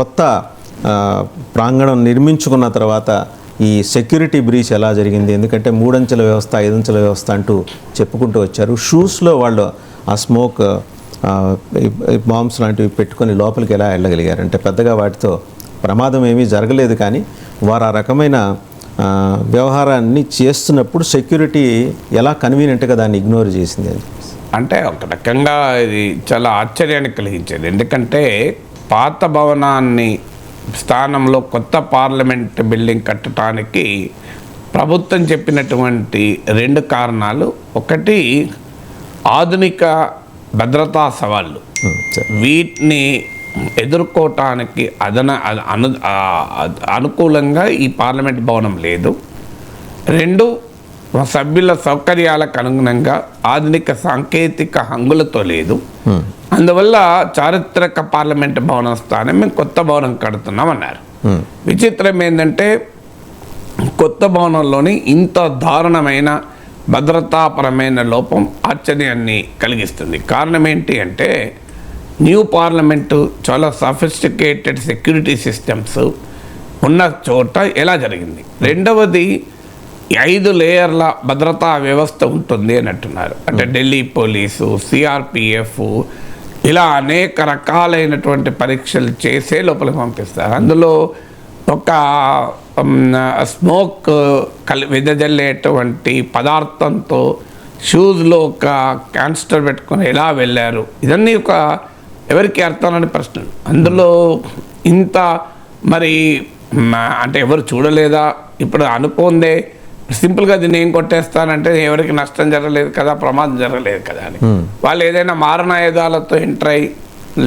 కొత్త ప్రాంగణం నిర్మించుకున్న తర్వాత ఈ సెక్యూరిటీ బ్రీచ్ ఎలా జరిగింది? ఎందుకంటే 3 అంచెల వ్యవస్థ 5 అంచెల వ్యవస్థ అంటూ చెప్పుకుంటూ వచ్చారు. షూస్లో వాళ్ళు ఆ స్మోక్ బాంబ్స్ లాంటివి పెట్టుకొని లోపలికి ఎలా వెళ్ళగలిగారు? అంటే పెద్దగా వాటితో ప్రమాదం ఏమీ జరగలేదు, కానీ వారు ఆ రకమైన వ్యవహారాన్ని చేస్తున్నప్పుడు సెక్యూరిటీ ఎలా కన్వీనియంట్గా దాన్ని ఇగ్నోర్ చేసింది? అంటే ఒక రకంగా ఇది చాలా ఆశ్చర్యాన్ని కలిగించేది. ఎందుకంటే పాత భవనాన్ని స్థానంలో కొత్త పార్లమెంట్ బిల్డింగ్ కట్టడానికి ప్రభుత్వం చెప్పినటువంటి 2 కారణాలు. ఒకటి, ఆధునిక భద్రతా సవాళ్ళు, వీటిని ఎదుర్కోవటానికి అనుకూలంగా ఈ పార్లమెంట్ భవనం లేదు. 2, సభ్యుల సౌకర్యాలకు అనుగుణంగా ఆధునిక సాంకేతిక హంగులతో లేదు. అందువల్ల చారిత్రక పార్లమెంట్ భవనం స్థానం మేము కొత్త భవనం కడుతున్నాం అన్నారు. విచిత్రం ఏంటంటే కొత్త భవనంలోని ఇంత దారుణమైన భద్రతాపరమైన లోపం ఆశ్చర్యాన్ని కలిగిస్తుంది. కారణం ఏంటి అంటే న్యూ పార్లమెంటు చాలా సఫిస్టికేటెడ్ సెక్యూరిటీ సిస్టమ్స్ ఉన్న చోట ఎలా జరిగింది. రెండవది, 5 లేయర్ల భద్రతా వ్యవస్థ ఉంటుంది అని అంటున్నారు. అంటే ఢిల్లీ పోలీసు, సిఆర్పిఎఫ్, ఇలా అనేక రకాలైనటువంటి పరీక్షలు చేసే లోపలికి పంపిస్తారు. అందులో ఒక స్మోక్ వెదజల్లేటువంటి పదార్థంతో షూస్లో ఒక క్యాన్స్టర్ పెట్టుకొని ఎలా వెళ్ళారు, ఇదన్నీ ఎవరికి అర్థాలని ప్రశ్నలు. అందులో ఇంత మరి అంటే ఎవరు చూడలేదా? ఇప్పుడు అనుకోందే సింపుల్గా దీన్ని ఏం కొట్టేస్తానంటే ఎవరికి నష్టం జరగలేదు కదా, ప్రమాదం జరగలేదు కదా అని. వాళ్ళు ఏదైనా మారణాయుధాలతో ఎంటర్ అయ్యి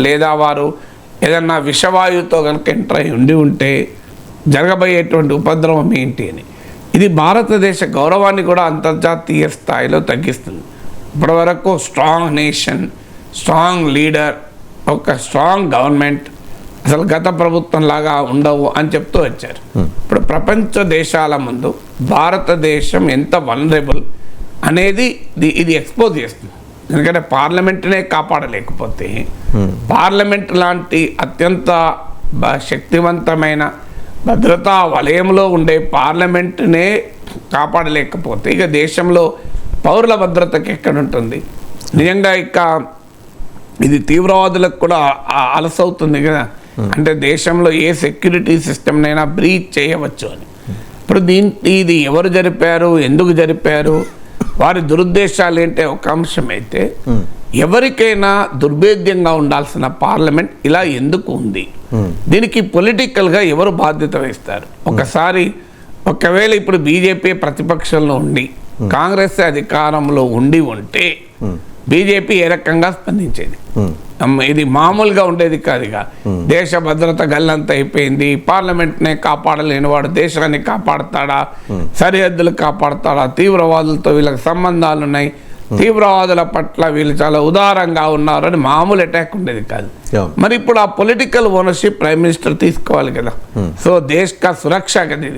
లేదా వారు ఏదన్నా విషవాయువుతో కనుక ఎంటర్ అయ్యి ఉంటే జరగబోయేటువంటి ఉపద్రవం ఏంటి అని. ఇది భారతదేశ గౌరవాన్ని కూడా అంతర్జాతీయ స్థాయిలో తగ్గిస్తుంది. ఇప్పటివరకు స్ట్రాంగ్ నేషన్, స్ట్రాంగ్ లీడర్, ఒక స్ట్రాంగ్ గవర్నమెంట్ అసలు గత ప్రభుత్వం లాగా ఉండవు అని చెప్తూ వచ్చారు. ఇప్పుడు ప్రపంచ దేశాల ముందు భారతదేశం ఎంత వల్నరబుల్ అనేది ఇది ఎక్స్పోజ్ చేస్తుంది. ఎందుకంటే పార్లమెంట్నే కాపాడలేకపోతే, పార్లమెంట్ లాంటి అత్యంత శక్తివంతమైన భద్రతా వలయంలో ఉండే పార్లమెంట్నే కాపాడలేకపోతే ఇక దేశంలో పౌరుల భద్రతకి ఎక్కడుంటుంది? నిజంగా ఇది తీవ్రవాదులకు కూడా అలసవుతుంది కదా. అంటే దేశంలో ఏ సెక్యూరిటీ సిస్టమ్నైనా బ్రీచ్ చేయవచ్చు అని. ఇప్పుడు ఇది ఎవరు జరిపారు, ఎందుకు జరిపారు, వారి దురుద్దేశాలు ఏంటి ఒక అంశం అయితే, ఎవరికైనా దుర్భేద్యంగా ఉండాల్సిన పార్లమెంట్ ఇలా ఎందుకు ఉంది, దీనికి పొలిటికల్గా ఎవరు బాధ్యత వహిస్తారు? ఒకవేళ ఇప్పుడు బీజేపీ ప్రతిపక్షంలో ఉండి కాంగ్రెస్ అధికారంలో ఉంటే బీజేపీ ఏ రకంగా స్పందించేది? ఇది మామూలుగా ఉండేది కాదుగా. దేశ భద్రత గల్లంత అయిపోయింది, పార్లమెంట్నే కాపాడలేని వాడు దేశాన్ని కాపాడతాడా, సరిహద్దులు కాపాడతాడా, తీవ్రవాదులతో వీళ్ళకి సంబంధాలు ఉన్నాయి, తీవ్రవాదుల పట్ల వీళ్ళు చాలా ఉదారంగా ఉన్నారు అని మామూలు అటాక్ ఉండేది కాదు. మరి ఇప్పుడు ఆ పొలిటికల్ ఓనర్షిప్ ప్రైమ్ మినిస్టర్ తీసుకోవాలి కదా. సో దేశ్ కా సురక్ష కదా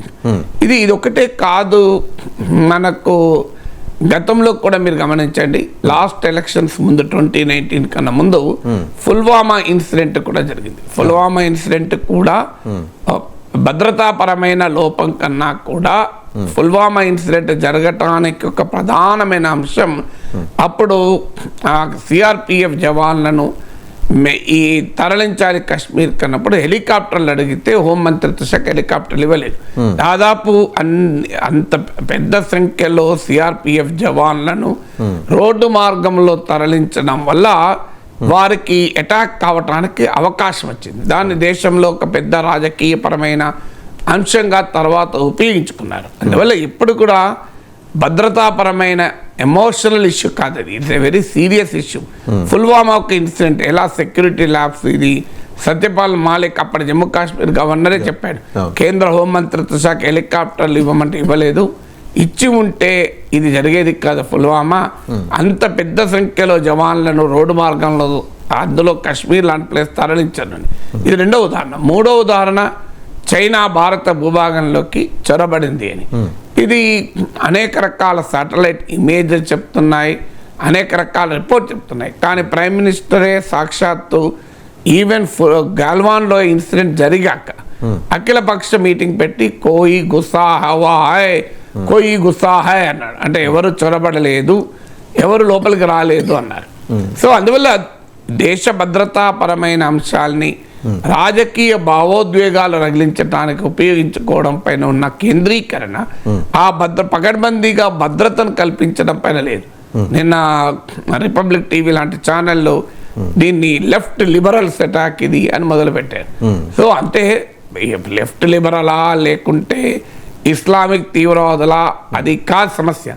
ఇది ఒకటే కాదు. మనకు గతంలో కూడా మీరు గమనించండి, లాస్ట్ ఎలక్షన్స్ ముందు 2019 కన్నా ముందు పుల్వామా ఇన్సిడెంట్ కూడా జరిగింది. పుల్వామా ఇన్సిడెంట్ కూడా భద్రతాపరమైన లోపం కన్నా కూడా పుల్వామా ఇన్సిడెంట్ జరగటానికి ఒక ప్రధానమైన అంశం, అప్పుడు సిఆర్పిఎఫ్ జవాన్లను ఈ తరలించాలి కాశ్మీర్ కన్నప్పుడు హెలికాప్టర్లు అడిగితే హోంమంత్రిత్వ శాఖ హెలికాప్టర్లు ఇవ్వలేదు. దాదాపు అంత పెద్ద సంఖ్యలో సిఆర్పిఎఫ్ జవాన్లను రోడ్డు మార్గంలో తరలించడం వల్ల వారికి అటాక్ కావటానికి అవకాశం వచ్చింది. దాన్ని దేశంలో ఒక పెద్ద రాజకీయపరమైన అంశంగా తర్వాత ఉపయోగించుకున్నారు. అందువల్ల ఇప్పుడు కూడా భద్రతాపరమైన ఎమోషనల్ ఇష్యూ కాదు, అది it's a very serious issue. Pulwama ఒక ఇన్సిడెంట్, ఎలా సెక్యూరిటీ ల్యాబ్స్, ఇది సత్యపాల్ మాలిక్ అప్పటి జమ్మూ కాశ్మీర్ గవర్నరే చెప్పాడు, కేంద్ర హోంమంత్రిత్వ శాఖ హెలికాప్టర్లు ఇవ్వమంటే ఇవ్వలేదు, ఇచ్చి ఉంటే ఇది జరిగేది కాదు పుల్వామా. అంత పెద్ద సంఖ్యలో జవాన్లను రోడ్డు మార్గంలో, అందులో కాశ్మీర్ లాంటి ప్లేస్ తరలించారు. ఇది రెండో ఉదాహరణ. మూడో ఉదాహరణ, చైనా భారత భూభాగంలోకి చొరబడింది అని. ఇది అనేక రకాల శాటిలైట్ ఇమేజెస్ చెప్తున్నాయి, అనేక రకాల రిపోర్ట్ చెప్తున్నాయి. కానీ ప్రైమ్ మినిస్టరే సాక్షాత్తు ఈవెన్ గాల్వాన్లో ఇన్సిడెంట్ జరిగాక అఖిలపక్ష మీటింగ్ పెట్టి కోయి గుస్సా హవా హాయ్ కోయి గుస్సా హాయ్ అన్నాడు. అంటే ఎవరు చొరబడలేదు, ఎవరు లోపలికి రాలేదు అన్నారు. సో అందువల్ల దేశ భద్రతాపరమైన అంశాల్ని రాజకీయ భావోద్వేగాలు రగిలించడానికి ఉపయోగించుకోవడం పైన ఉన్న కేంద్రీకరణ ఆ పకడ్బందీగా భద్రతను కల్పించడం పైన లేదు. నిన్న రిపబ్లిక్ టీవీ లాంటి ఛానల్లో దీన్ని లెఫ్ట్ లిబరల్స్ అటాక్ ఇది అని మొదలుపెట్టారు. సో అంటే లెఫ్ట్ లిబరలా లేకుంటే ఇస్లామిక్ తీవ్రవాదులా, అది కాదు సమస్య.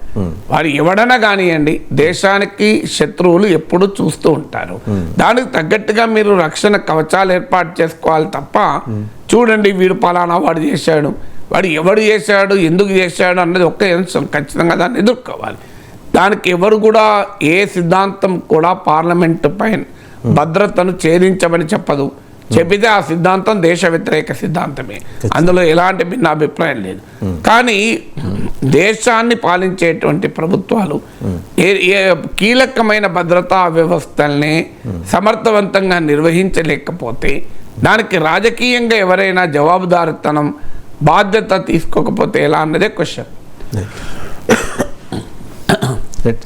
వారు ఎవడన్నా కానివ్వండి, దేశానికి శత్రువులు ఎప్పుడు చూస్తూ ఉంటారు. దానికి తగ్గట్టుగా మీరు రక్షణ కవచాలు ఏర్పాటు చేసుకోవాలి తప్ప చూడండి వీడు పలానా వాడు చేశాడు, వాడు ఎవడు చేశాడు, ఎందుకు చేశాడు అన్నది ఒక్క అంశం ఖచ్చితంగా దాన్ని ఎదుర్కోవాలి. దానికి ఎవరు కూడా ఏ సిద్ధాంతం కూడా పార్లమెంటు పైన భద్రతను ఛేదించమని చెప్పదు. చెప్పితే ఆ సిద్ధాంతం దేశ వ్యతిరేక సిద్ధాంతమే, అందులో ఎలాంటి భిన్నాభిప్రాయం లేదు. కానీ దేశాన్ని పాలించేటువంటి ప్రభుత్వాలు కీలకమైన భద్రతా వ్యవస్థల్ని సమర్థవంతంగా నిర్వహించలేకపోతే, దానికి రాజకీయంగా ఎవరైనా జవాబుదారితనం బాధ్యత తీసుకోకపోతే ఎలా అన్నదే క్వశ్చన్.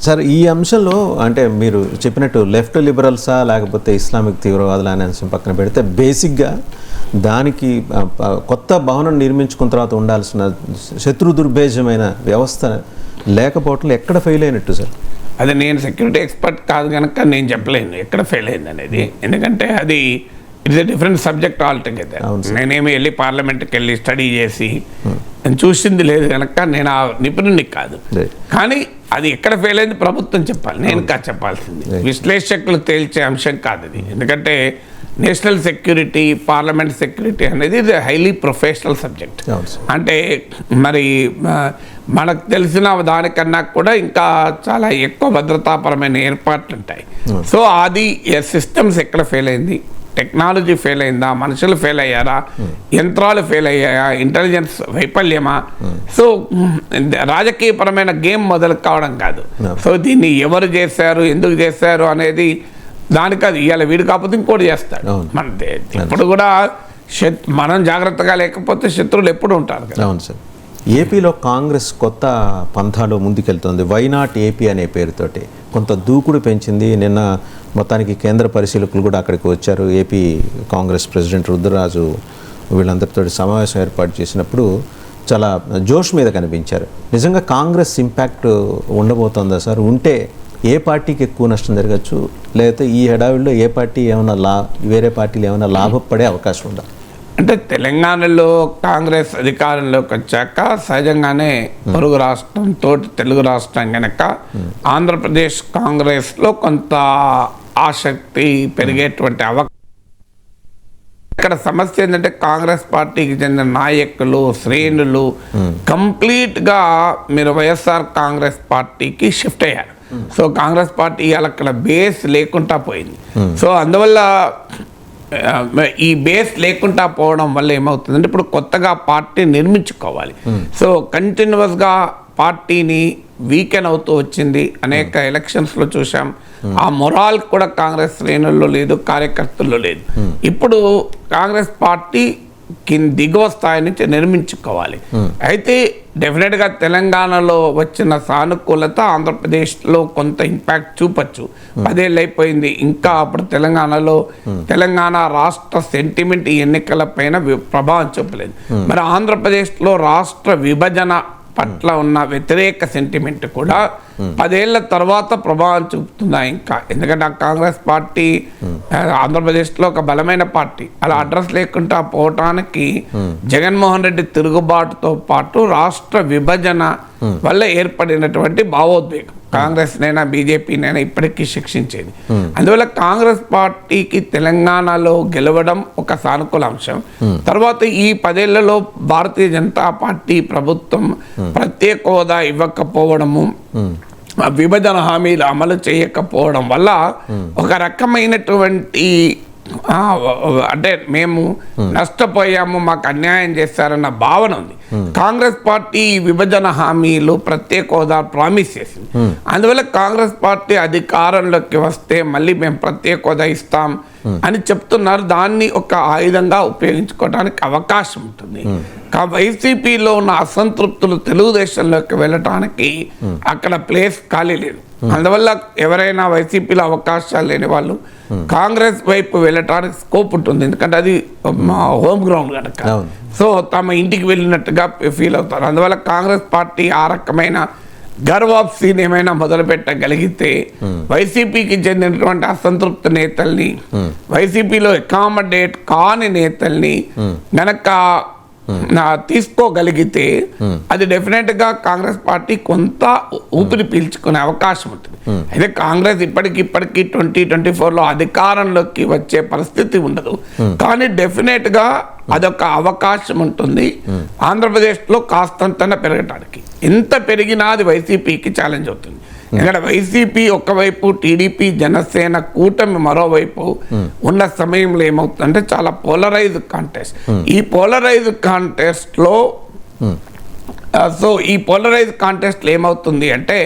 సార్, ఈ అంశంలో అంటే మీరు చెప్పినట్టు లెఫ్ట్ లిబరల్సా లేకపోతే ఇస్లామిక్ తీవ్రవాదులు అనే అంశం పక్కన పెడితే, బేసిక్గా దానికి కొత్త భవనం నిర్మించుకున్న తర్వాత ఉండాల్సిన శత్రు దుర్భేద్యమైన వ్యవస్థ లేకపోవటం ఎక్కడ ఫెయిల్ అయినట్టు సార్? అది నేను సెక్యూరిటీ ఎక్స్పర్ట్ కాదు కనుక నేను చెప్పలేను ఎక్కడ ఫెయిల్ అయింది అనేది. ఎందుకంటే అది it's a different subject altogether. నేనేమి వెళ్ళి పార్లమెంట్కి వెళ్ళి స్టడీ చేసి నేను చూసింది లేదు కనుక నేను ఆ నిపుణుడిని కాదు. కానీ అది ఎక్కడ ఫెయిల్ అయింది ప్రభుత్వం చెప్పాలి, నేను కాదు చెప్పాల్సింది. విశ్లేషకులు తేల్చే అంశం కాదు అది. ఎందుకంటే నేషనల్ సెక్యూరిటీ, పార్లమెంట్ సెక్యూరిటీ అనేది ఇది హైలీ ప్రొఫెషనల్ సబ్జెక్ట్. అంటే మరి మనకు తెలిసిన దానికన్నా కూడా ఇంకా చాలా ఎక్కువ భద్రతాపరమైన ఏర్పాట్లు ఉంటాయి. సో అది సిస్టమ్స్ ఎక్కడ ఫెయిల్ అయింది, టెక్నాలజీ ఫెయిల్ అయిందా, మనుషులు ఫెయిల్ అయ్యారా, యంత్రాలు ఫెయిల్ అయ్యాయా, ఇంటెలిజెన్స్ వైఫల్యమా? సో రాజకీయపరమైన గేమ్ మొదలు కావడం కాదు. సో దీన్ని ఎవరు చేశారు, ఎందుకు చేశారు అనేది దానికి అది ఇవాళ వీడు కాకపోతే ఇంకోటి చేస్తాడు. మన ఇప్పుడు కూడా మనం జాగ్రత్తగా లేకపోతే శత్రువులు ఎప్పుడు ఉంటారు కదా. అవును సార్. ఏపీలో కాంగ్రెస్ కొత్త పంథాలో ముందుకెళ్తుంది. వై నాట్ ఏపీ అనే పేరుతోటి కొంత దూకుడు పెంచింది. నిన్న మొత్తానికి కేంద్ర పరిశీలకులు కూడా అక్కడికి వచ్చారు. ఏపీ కాంగ్రెస్ ప్రెసిడెంట్ రుద్రరాజు వీళ్ళందరితో సమావేశం ఏర్పాటు చేసినప్పుడు చాలా జోష్ మీద కనిపించారు. నిజంగా కాంగ్రెస్ ఇంపాక్ట్ ఉండబోతుందా సార్? ఉంటే ఏ పార్టీకి ఎక్కువ నష్టం జరగచ్చు, లేకపోతే ఈ హడావిడిలో ఏ పార్టీ ఏమైనా వేరే పార్టీలు ఏమైనా లాభపడే అవకాశం ఉందా? అంటే తెలంగాణలో కాంగ్రెస్ అధికారంలోకి వచ్చాక సహజంగానే పొరుగు రాష్ట్రంతో తెలుగు రాష్ట్రం కనుక ఆంధ్రప్రదేశ్ కాంగ్రెస్లో కొంత ఆసక్తి పెరిగేటువంటి అవకాశం. ఇక్కడ సమస్య ఏంటంటే కాంగ్రెస్ పార్టీకి చెందిన నాయకులు, శ్రేణులు కంప్లీట్గా మీరు వైఎస్ఆర్ కాంగ్రెస్ పార్టీకి షిఫ్ట్ అయ్యారు. సో కాంగ్రెస్ పార్టీ అక్కడ బేస్ లేకుండా పోయింది. సో అందువల్ల ఈ బేస్ లేకుండా పోవడం వల్ల ఏమవుతుందంటే ఇప్పుడు కొత్తగా పార్టీ నిర్మించుకోవాలి. సో కంటిన్యూస్గా పార్టీని వీకెన్ అవుతూ వచ్చింది. అనేక ఎలక్షన్స్లో చూసాం. ఆ మొరాల్ కూడా కాంగ్రెస్ శ్రేణుల్లో లేదు, కార్యకర్తల్లో లేదు. ఇప్పుడు కాంగ్రెస్ పార్టీ దిగువ స్థాయి నుంచి నిర్మించుకోవాలి. అయితే డెఫినెట్గా తెలంగాణలో వచ్చిన సానుకూలత ఆంధ్రప్రదేశ్లో కొంత ఇంపాక్ట్ చూపచ్చు. 10 ఏళ్ళు అయిపోయింది, ఇంకా అప్పుడు తెలంగాణ రాష్ట్ర సెంటిమెంట్ ఈ ఎన్నికల పైన ప్రభావం చూపలేదు. మరి ఆంధ్రప్రదేశ్లో రాష్ట్ర విభజన పట్ల ఉన్న వ్యతిరేక సెంటిమెంట్ కూడా 10 ఏళ్ల తర్వాత ప్రభావం చూపుతుందా ఇంకా? ఎందుకంటే ఆ కాంగ్రెస్ పార్టీ ఆంధ్రప్రదేశ్లో ఒక బలమైన పార్టీ, అలా అడ్రస్ లేకుండా పోవటానికి జగన్మోహన్ రెడ్డి తిరుగుబాటుతో పాటు రాష్ట్ర విభజన వల్ల ఏర్పడినటువంటి భావోద్వేగం కాంగ్రెస్ నైనా బీజేపీనైనా ఇప్పటికీ శిక్షించేది. అందువల్ల కాంగ్రెస్ పార్టీకి తెలంగాణలో గెలవడం ఒక సానుకూల అంశం. తర్వాత ఈ 10 ఏళ్లలో భారతీయ జనతా పార్టీ ప్రభుత్వం ప్రత్యేక హోదా ఇవ్వకపోవడము, విభజన హామీలు అమలు చేయకపోవడం వల్ల ఒక రకమైనటువంటి అంటే మేము నష్టపోయాము, మాకు అన్యాయం చేశారన్న భావన ఉంది. కాంగ్రెస్ పార్టీ విభజన హామీలు, ప్రత్యేక హోదా ప్రామిస్ చేసింది. అందువల్ల కాంగ్రెస్ పార్టీ అధికారంలోకి వస్తే మళ్ళీ మేము ప్రత్యేక హోదా ఇస్తాం, అని చెప్తున్నారు. దాన్ని ఒక ఆయుధంగా ఉపయోగించుకోవడానికి అవకాశం ఉంటుంది. వైసీపీలో ఉన్న అసంతృప్తులు తెలుగుదేశంలోకి వెళ్ళటానికి అక్కడ ప్లేస్ ఖాళీ లేదు. అందువల్ల ఎవరైనా వైసీపీలో అవకాశాలు లేని వాళ్ళు కాంగ్రెస్ వైపు వెళ్ళటానికి స్కోప్ ఉంటుంది. ఎందుకంటే అది హోమ్ గ్రౌండ్ కనుక. సో తమ ఇంటికి వెళ్ళినట్టుగా ఫీల్ అవుతారు. అందువల్ల కాంగ్రెస్ పార్టీ ఆ రకమైన గర్వాప్సీని ఏమైనా మొదలు పెట్టగలిగితే వైసీపీకి చెందినటువంటి అసంతృప్త నేతల్ని, వైసీపీలో అకామిడేట్ కాని నేతల్ని గనక తీసుకోగలిగితే అది డెఫినెట్గా కాంగ్రెస్ పార్టీ కొంత ఊపిరి పీల్చుకునే అవకాశం ఉంటుంది. అయితే కాంగ్రెస్ ఇప్పటికిప్పటికీ 2024లో అధికారంలోకి వచ్చే పరిస్థితి ఉండదు, కానీ డెఫినెట్గా అదొక అవకాశం ఉంటుంది ఆంధ్రప్రదేశ్లో కాస్తంత పెరగటానికి. ఎంత పెరిగినా అది వైసీపీకి ఛాలెంజ్ అవుతుంది. ఇక్కడ వైసీపీ ఒకవైపు, టీడీపీ జనసేన కూటమి మరోవైపు ఉన్న సమయంలో ఏమవుతుందంటే చాలా పోలరైజ్ కాంటెస్ట్. ఈ పోలరైజ్ కాంటెస్ట్లో ఈ పోలరైజ్ కాంటెస్ట్లో ఏమవుతుంది అంటే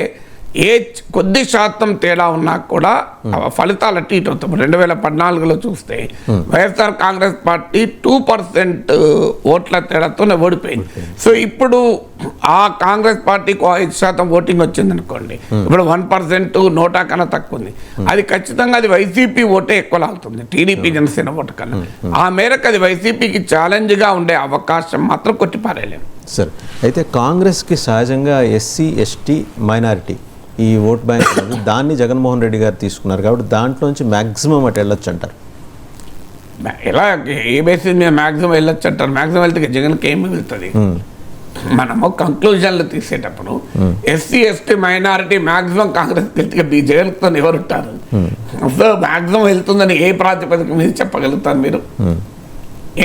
కొద్ది శాతం తేడా ఉన్నా కూడా ఫలితాలు అటు ఇటు అవుతాం. 2014లో చూస్తే వైఎస్ఆర్ కాంగ్రెస్ పార్టీ 2% ఓట్ల తేడాతోనే ఓడిపోయింది. సో ఇప్పుడు ఆ కాంగ్రెస్ పార్టీకి 5% ఓటింగ్ వచ్చింది అనుకోండి, ఇప్పుడు 1% నోటా కన్నా తక్కువ ఉంది. అది ఖచ్చితంగా అది వైసీపీ ఓటే ఎక్కువ లాగుతుంది టీడీపీ జనసేన ఓటు కన్నా. ఆ మేరకు అది వైసీపీకి ఛాలెంజ్గా ఉండే అవకాశం మాత్రం కొట్టిపారేయలేము. సరే, అయితే కాంగ్రెస్కి సహజంగా ఎస్సీ, ఎస్టీ, మైనారిటీ ఈ ఓట్ బ్యాంక్ దాన్ని జగన్మోహన్ రెడ్డి గారు తీసుకున్నారు కాబట్టి దాంట్లోంచి మ్యాక్సిమం అటు వెళ్ళొచ్చు అంటారు. ఎలా ఏ బేసిస్ మీద మ్యాక్సిమం వెళ్ళొచ్చు అంటారు? మ్యాక్సిమం వెళ్తే జగన్కి ఏమి మిగులుతుంది? మనము కంక్లూజన్లు తీసేటప్పుడు SC, ST, minority maximum Congress వెళ్తే జగన్తో ఎవరు ఉంటారు? సో మ్యాక్సిమం వెళ్తుందని ఏ ప్రాతిపదిక మీద చెప్పగలుగుతారు మీరు?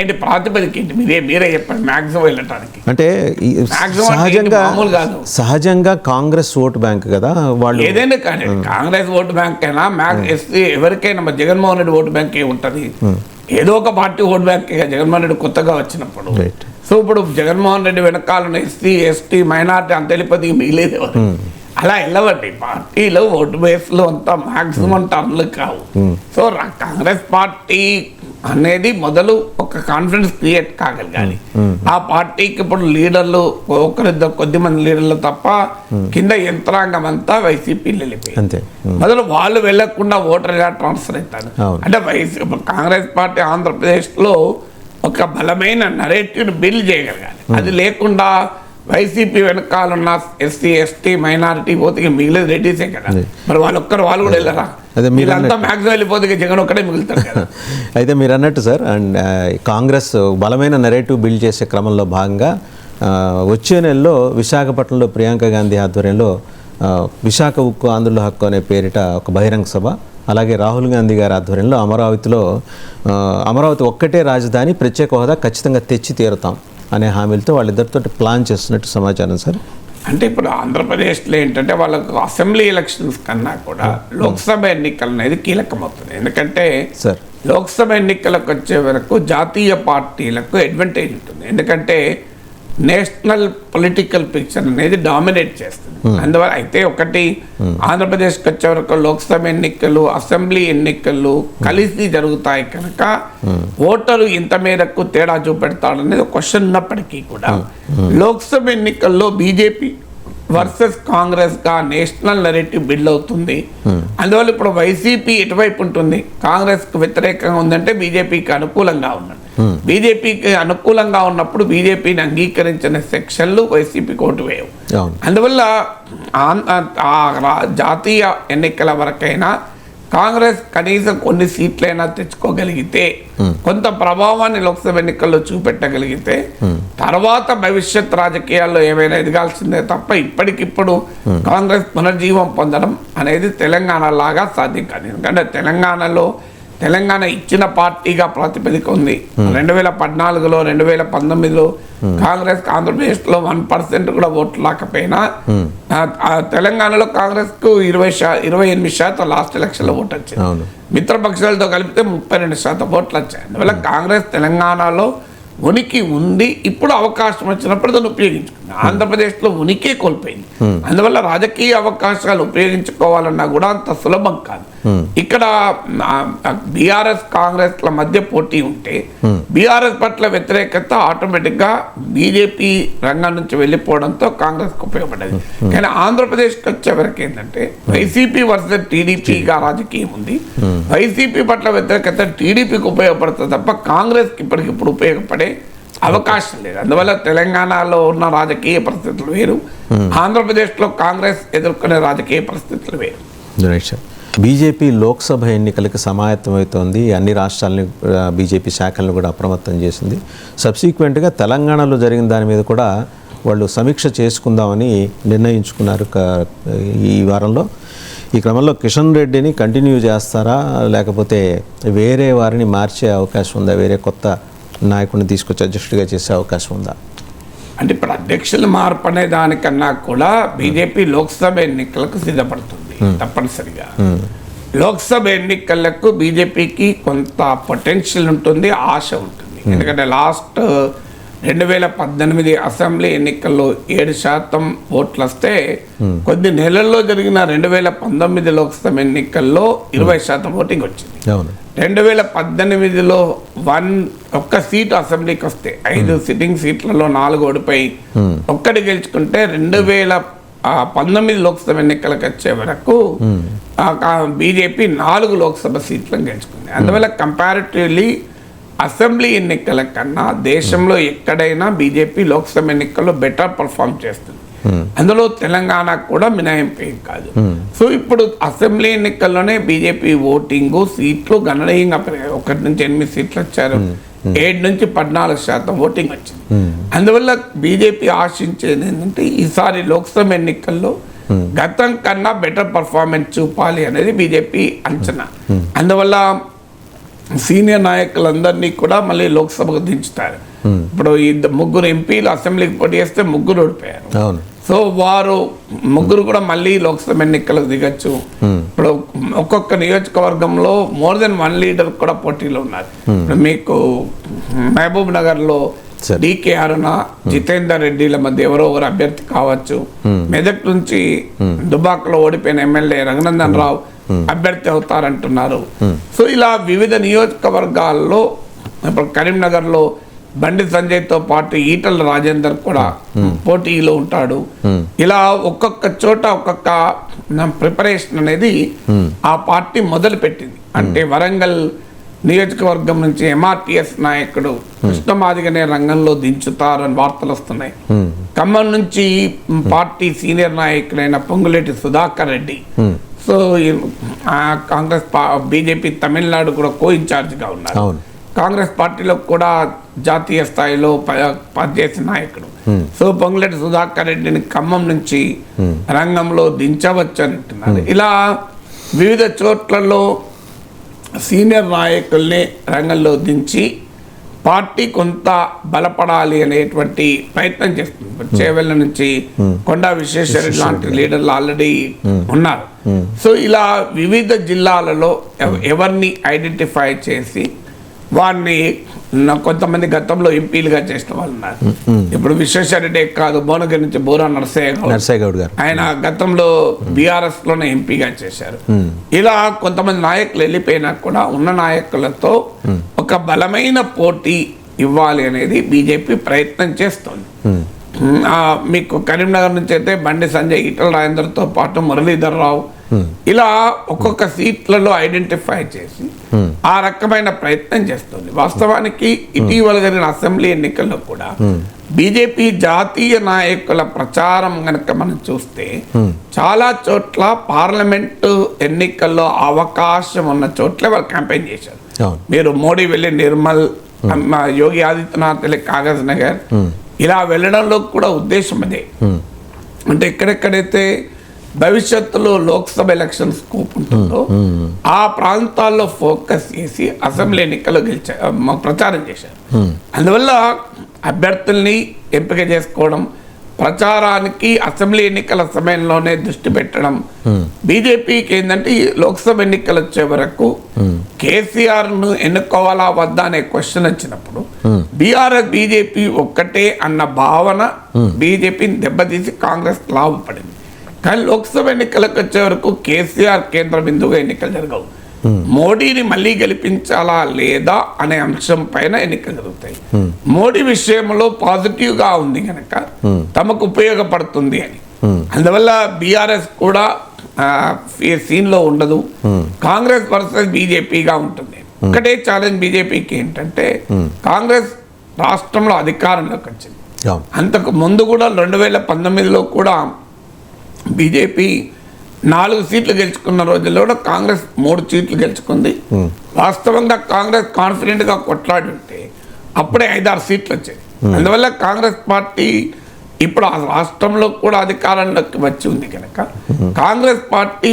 ఏంటి ప్రాతిపదిక ఏంటి? మీరే చెప్పండి. మ్యాక్సిమం వెళ్ళటానికి అంటే సహజంగా కాంగ్రెస్ ఓటు బ్యాంక్ కదా వాళ్ళు. ఏదైనా కానీ కాంగ్రెస్ ఓటు బ్యాంక్ అయినా ఎస్సీ ఎవరికైనా జగన్మోహన్ రెడ్డి ఓటు బ్యాంక్ ఏ ఉంటుంది. ఏదో ఒక party vote bank Jaganmohan Reddy కొత్తగా వచ్చినప్పుడు. సో ఇప్పుడు జగన్మోహన్ రెడ్డి వెనకాల ఎస్సీ, ఎస్టీ, మైనార్టీ అంత వెళ్ళిపోతే మిగిలేదు ఎవరు? అలా వెళ్ళవండి. పార్టీలో ఓటు బేస్లో అంతా మ్యాక్సిమం టర్న్లు కావు. సో కాంగ్రెస్ పార్టీ అనేది మొదలు ఒక కాన్ఫిడెన్స్ క్రియేట్ కాగలగాలి. ఆ పార్టీకి ఇప్పుడు లీడర్లు ఒకరిద్దరు కొద్దిమంది లీడర్లు తప్ప కింద యంత్రాంగం అంతా వైసీపీ వెళ్ళిపోయింది. మొదలు వాళ్ళు వెళ్లకుండా ఓటర్ ఎలా ట్రాన్స్ఫర్ అవుతారు అంటే కాంగ్రెస్ పార్టీ ఆంధ్రప్రదేశ్లో ఒక బలమైన నరేటివ్ని బిల్డ్ చేయగలగాలి. అది లేకుండా వైసీపీ వెనకాలన్న ఎస్సీ, ఎస్టీ, మైనారిటీ పోతే మిగిలేదు రెడ్డిసే కదా. మరి వాళ్ళు కూడా వెళ్ళరా? మీరంతా మ్యాక్సిమం వెళ్ళిపోతే జగన్ ఒక్కడే మిగులుతారు కదా. అయితే మీరు అన్నట్టు సార్, అండ్ కాంగ్రెస్ బలమైన నెరేటివ్ బిల్డ్ చేసే క్రమంలో భాగంగా వచ్చే నెలలో విశాఖపట్నంలో ప్రియాంక గాంధీ ఆధ్వర్యంలో విశాఖ ఉక్కు ఆంధ్రుల హక్కు అనే పేరిట ఒక బహిరంగ సభ, అలాగే రాహుల్ గాంధీ గారి ఆధ్వర్యంలో అమరావతి ఒక్కటే రాజధాని, ప్రత్యేక హోదా ఖచ్చితంగా తెచ్చి తీరుతాం అనే హామీలతో వాళ్ళిద్దరితో ప్లాన్ చేస్తున్నట్టు సమాచారం సార్. అంటే ఇప్పుడు ఆంధ్రప్రదేశ్లో ఏంటంటే వాళ్ళకు అసెంబ్లీ ఎలక్షన్స్ కన్నా కూడా లోక్సభ ఎన్నికలు అనేది కీలకమవుతుంది. ఎందుకంటే సార్ లోక్సభ ఎన్నికలకు వచ్చే వరకు జాతీయ పార్టీలకు అడ్వాంటేజ్ ఉంటుంది. ఎందుకంటే నేషనల్ పొలిటికల్ పిక్చర్ అనేది డామినేట్ చేస్తుంది. అందువల్ల అయితే ఒకటి ఆంధ్రప్రదేశ్కి వచ్చే వరకు లోక్సభ ఎన్నికలు, అసెంబ్లీ ఎన్నికలు కలిసి జరుగుతాయి కనుక ఓటరు ఇంత మేరకు తేడా చూపెడతాడనేది క్వశ్చన్ ఉన్నప్పటికీ కూడా లోక్సభ ఎన్నికల్లో బీజేపీ వర్సెస్ కాంగ్రెస్ గా నేషనల్ నెరేటివ్ బిల్డ్ అవుతుంది. అందువల్ల ఇప్పుడు వైసీపీ ఎటువైపు ఉంటుంది? కాంగ్రెస్ కు వ్యతిరేకంగా ఉందంటే బీజేపీకి అనుకూలంగా ఉన్నది. బీజేపీకి అనుకూలంగా ఉన్నప్పుడు బీజేపీని అంగీకరించిన సెక్షన్లు వైసీపీకి ఓటు వేయవు. అందువల్ల జాతీయ ఎన్నికల వరకైనా కాంగ్రెస్ కనీసం కొన్ని సీట్లైనా తెచ్చుకోగలిగితే, కొంత ప్రభావాన్ని లోక్సభ ఎన్నికల్లో చూపెట్టగలిగితే తర్వాత భవిష్యత్ రాజకీయాల్లో ఏమైనా ఎదగాల్సిందే తప్ప ఇప్పటికిప్పుడు కాంగ్రెస్ పునర్జీవం పొందడం అనేది తెలంగాణ లాగా సాధ్యం కాదు. ఎందుకంటే తెలంగాణ ఇచ్చిన పార్టీగా ప్రాతిపదిక ఉంది. 2014లో 2019లో కాంగ్రెస్ ఆంధ్రప్రదేశ్లో 1% కూడా ఓట్లు లేకపోయినా తెలంగాణలో కాంగ్రెస్ కు 28% లాస్ట్ ఎలక్షన్ లో ఓటు వచ్చింది. మిత్రపక్షాలతో కలిపితే 32% ఓట్లు వచ్చాయి. అందువల్ల కాంగ్రెస్ తెలంగాణలో ఉనికి ఉంది. ఇప్పుడు అవకాశం వచ్చినప్పుడు దాన్ని ఉపయోగించుకుంది. ఆంధ్రప్రదేశ్లో ఉనికే కోల్పోయింది. అందువల్ల రాజకీయ అవకాశాలు ఉపయోగించుకోవాలన్నా కూడా అంత సులభం కాదు. ఇక్కడ బీఆర్ఎస్ కాంగ్రెస్ల మధ్య పోటీ ఉంటే బీఆర్ఎస్ పట్ల వ్యతిరేకత ఆటోమేటిక్గా బీజేపీ రంగం నుంచి వెళ్ళిపోవడంతో కాంగ్రెస్కి ఉపయోగపడ్డది. కానీ ఆంధ్రప్రదేశ్కి వచ్చేవరకు ఏంటంటే వైసీపీ వర్సెస్ టీడీపీగా రాజకీయం ఉంది. వైసీపీ పట్ల వ్యతిరేకత టీడీపీకి ఉపయోగపడుతుంది తప్ప కాంగ్రెస్కి ఇప్పటికిప్పుడు ఉపయోగపడే అవకాశం లేదు. అందువల్ల తెలంగాణలో ఉన్న రాజకీయ పరిస్థితులు వేరు, ఆంధ్రప్రదేశ్లో కాంగ్రెస్ ఎదుర్కొనే రాజకీయ పరిస్థితులు వేరు. బీజేపీ లోక్సభ ఎన్నికలకు సమాయత్తమవుతోంది. అన్ని రాష్ట్రాలని బీజేపీ శాఖలను కూడా అప్రమత్తం చేసింది. సబ్సిక్వెంట్గా తెలంగాణలో జరిగిన దాని మీద కూడా వాళ్ళు సమీక్ష చేసుకుందామని నిర్ణయించుకున్నారు ఈ వారంలో. ఈ క్రమంలో కిషన్ రెడ్డిని కంటిన్యూ చేస్తారా, లేకపోతే వేరే వారిని మార్చే అవకాశం ఉందా? వేరే కొత్త నాయకుడిని తీసుకొచ్చి అధ్యక్షుడిగా చేసే అవకాశం ఉందా? అంటే ఇప్పుడు అధ్యక్షుల మార్పు అనే దానికన్నా కూడా బీజేపీ లోక్సభ ఎన్నికలకు సిద్ధపడుతుంది. తప్పనిసరిగా లోక్సభ ఎన్నికలకు బీజేపీకి కొంత పొటెన్షియల్ ఉంటుంది, ఆశ ఉంటుంది. ఎందుకంటే లాస్ట్ 2018 అసెంబ్లీ ఎన్నికల్లో 7% ఓట్లు వస్తే కొద్ది నెలల్లో జరిగిన 2019 లోక్సభ ఎన్నికల్లో 20% ఓటింగ్ వచ్చింది. 2018లో ఒక్క సీటు అసెంబ్లీకి వస్తే 5 సిట్టింగ్ సీట్లలో 4 ఓడిపోయి ఒక్కటి గెలుచుకుంటే 2019 లోక్సభ ఎన్నికలకు వచ్చే వరకు బీజేపీ 4 లోక్సభ సీట్లను గెలుచుకుంది. అందువల్ల కంపారిటివ్లీ అసెంబ్లీ ఎన్నికల కన్నా దేశంలో ఎక్కడైనా బీజేపీ లోక్సభ ఎన్నికల్లో బెటర్ పర్ఫామ్ చేస్తుంది. అందులో తెలంగాణ కూడా మినహాయింపు ఏం కాదు. సో ఇప్పుడు అసెంబ్లీ ఎన్నికల్లోనే బీజేపీ ఓటింగ్ సీట్లు గణనీయంగా 1 నుంచి 8 సీట్లు వచ్చారు, 7 నుంచి 14% ఓటింగ్ వచ్చింది. అందువల్ల బీజేపీ ఆశించేది ఏంటంటే ఈసారి లోక్సభ ఎన్నికల్లో గతం కన్నా బెటర్ పర్ఫార్మెన్స్ చూపాలి అనేది బీజేపీ అంచనా. అందువల్ల సీనియర్ నాయకులందరినీ కూడా మళ్ళీ లోక్సభకు దించుతారు. ఇప్పుడు 3 ఎంపీలు అసెంబ్లీకి పోటీ చేస్తే 3 ఓడిపోయారు. సో వారు 3 కూడా మళ్ళీ లోక్సభ ఎన్నికలకు దిగచ్చు. ఇప్పుడు ఒక్కొక్క నియోజకవర్గంలో మోర్ దెన్ 1 లీడర్ కూడా పోటీలో ఉన్నారు. ఇప్పుడు మీకు మహబూబ్ నగర్లో డికే అరుణ, జితేందర్ రెడ్డిల మధ్య ఎవరో ఒకరు అభ్యర్థి కావచ్చు. మెదక్ నుంచి దుబాకలో ఓడిపోయిన ఎమ్మెల్యే రఘునందన్ రావు అభ్యర్థి అవుతారంటున్నారు. సో ఇలా వివిధ నియోజకవర్గాల్లో ఇప్పుడు కరీంనగర్లో బండి సంజయ్తో పాటు ఈటల రాజేందర్ కూడా పోటీలో ఉంటాడు. ఇలా ఒక్కొక్క చోట ఒక్కొక్క ప్రిపరేషన్ అనేది ఆ పార్టీ మొదలు పెట్టింది. అంటే వరంగల్ నియోజకవర్గం నుంచి ఎంఆర్టీఎస్ నాయకుడు కృష్ణమాదిగనే రంగంలో దించుతారు అని వార్తలు వస్తున్నాయి. ఖమ్మం నుంచి పార్టీ సీనియర్ నాయకుడైన పొంగులేటి సుధాకర్ రెడ్డి, సో కాంగ్రెస్ బీజేపీ తమిళనాడు కూడా కో ఇన్ఛార్జిగా ఉన్నారు. కాంగ్రెస్ పార్టీలో కూడా జాతీయ స్థాయిలో పనిచేసిన నాయకుడు. సో పొంగులేటి సుధాకర్ రెడ్డిని ఖమ్మం నుంచి రంగంలో దించవచ్చు అంటున్నారు. ఇలా వివిధ చోట్లలో సీనియర్ నాయకుల్ని రంగంలో దించి పార్టీ కొంత బలపడాలి అనేటువంటి ప్రయత్నం చేస్తుంది. చేవెళ్ళ నుంచి కొండా విశ్వేశ్వరరెడ్డి లాంటి లీడర్లు ఆల్రెడీ ఉన్నారు. సో ఇలా వివిధ జిల్లాలలో ఎవరిని ఐడెంటిఫై చేసి వారిని కొంతమంది గతంలో ఎంపీలుగా చేసిన వాళ్ళు ఉన్నారు. ఇప్పుడు విశ్వేశ్వరరెడ్డి కాదు, భువనగిరి నుంచి బోరా నరసయ్య గౌడ్ గారు, ఆయన గతంలో బీఆర్ఎస్ లోనే ఎంపీగా చేశారు. ఇలా కొంతమంది నాయకులు వెళ్ళిపోయినా కూడా ఉన్న నాయకులతో ఒక బలమైన పోటీ ఇవ్వాలి అనేది బీజేపీ ప్రయత్నం చేస్తోంది. మీకు కరీంనగర్ నుంచి అయితే బండి సంజయ్, ఈటల రాజేందర్తో పాటు మురళీధర్ రావు, ఇలా ఒక్కొక్క సీట్లలో ఐడెంటిఫై చేసి ఆ రకమైన ప్రయత్నం చేస్తుంది. వాస్తవానికి ఇటీవల జరిగిన అసెంబ్లీ ఎన్నికల్లో కూడా బీజేపీ జాతీయ నాయకుల ప్రచారం కనుక మనం చూస్తే చాలా చోట్ల పార్లమెంటు ఎన్నికల్లో అవకాశం ఉన్న చోట్ల వాళ్ళు క్యాంపెయిన్ చేశారు. మీరు మోడీ వెళ్ళి నిర్మల్, యోగి ఆదిత్యనాథ్ వెళ్ళి కాగజ్ నగర్, ఇలా వెళ్ళడంలో కూడా ఉద్దేశం అదే. అంటే ఎక్కడెక్కడైతే భవిష్యత్తులో లోక్సభ ఎలక్షన్ స్కోప్ ఉంటుందో ఆ ప్రాంతాల్లో ఫోకస్ చేసి అసెంబ్లీ ఎన్నికల్లో ప్రచారం చేశారు. అందువల్ల అభ్యర్థుల్ని ఎంపిక చేసుకోవడం, ప్రచారానికి అసెంబ్లీ ఎన్నికల సమయంలోనే దృష్టి పెట్టడం. బీజేపీకి ఏంటంటే ఈ లోక్సభ ఎన్నికలు వచ్చే వరకు కేసీఆర్ ను ఎన్నుకోవాలా వద్దా అనే క్వశ్చన్ వచ్చినప్పుడు బీఆర్ఎస్ బీజేపీ ఒక్కటే అన్న భావన బీజేపీని దెబ్బతీసి కాంగ్రెస్ లాభపడింది. కానీ లోక్సభ ఎన్నికలకు వచ్చే వరకు కేసీఆర్ కేంద్ర బిందువుగా ఎన్నికలు జరగవు. మోడీని మళ్ళీ గెలిపించాలా లేదా అనే అంశం పైన ఎన్నికలు జరుగుతాయి. మోడీ విషయంలో పాజిటివ్ గా ఉంది కనుక తమకు ఉపయోగపడుతుంది అని, అందువల్ల బీఆర్ఎస్ కూడా సీన్ లో ఉండదు. కాంగ్రెస్ వర్సెస్ బీజేపీగా ఉంటుంది. ఒకటే ఛాలెంజ్ బీజేపీకి ఏంటంటే కాంగ్రెస్ రాష్ట్రంలో అధికారంలోకి వచ్చింది. అంతకు ముందు కూడా 2019లో కూడా బీజేపీ 4 సీట్లు గెలుచుకున్న రోజుల్లో కూడా కాంగ్రెస్ 3 సీట్లు గెలుచుకుంది. వాస్తవంగా కాంగ్రెస్ కాన్ఫిడెంట్ గా కొట్లాడి ఉంటే అప్పుడే 5-6 సీట్లు వచ్చాయి. అందువల్ల కాంగ్రెస్ పార్టీ ఇప్పుడు ఆ రాష్ట్రంలో కూడా అధికారంలోకి వచ్చి ఉంది కనుక కాంగ్రెస్ పార్టీ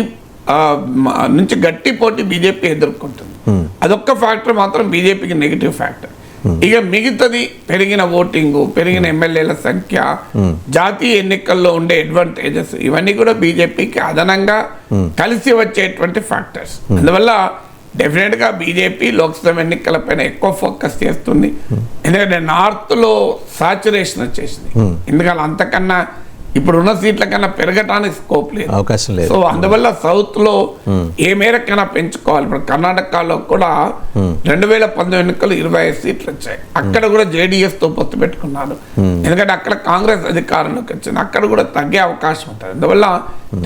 నుంచి గట్టి పోటీ బీజేపీ ఎదుర్కొంటుంది. అదొక్క ఫ్యాక్టర్ మాత్రం బీజేపీకి నెగిటివ్ ఫ్యాక్టర్. ఇక మిగతాది పెరిగిన ఓటింగ్, పెరిగిన ఎమ్మెల్యేల సంఖ్య, జాతీయ ఎన్నికల్లో ఉండే అడ్వాంటేజెస్, ఇవన్నీ కూడా బీజేపీకి అదనంగా కలిసి వచ్చేటువంటి ఫ్యాక్టర్స్. అందువల్ల డెఫినెట్ గా బీజేపీ లోక్సభ ఎన్నికల పైన ఎక్కువ ఫోకస్ చేస్తుంది. ఎందుకంటే నార్త్ లో సాచురేషన్ వచ్చేసింది. ఎందుకంటే అంతకన్నా ఇప్పుడున్న సీట్ల కన్నా పెరగటానికి స్కోప్ లేదు, అవకాశం లేదు. సో అందువల్ల సౌత్ లో ఏ మేరకైనా పెంచుకోవాలి. ఇప్పుడు కర్ణాటకలో కూడా 2019 ఎన్నికలు 25 సీట్లు వచ్చాయి. అక్కడ కూడా జేడీఎస్ తో పొత్తు పెట్టుకున్నారు. ఎందుకంటే అక్కడ కాంగ్రెస్ అధికారంలోకి వచ్చింది, అక్కడ కూడా తగ్గే అవకాశం ఉంటుంది. అందువల్ల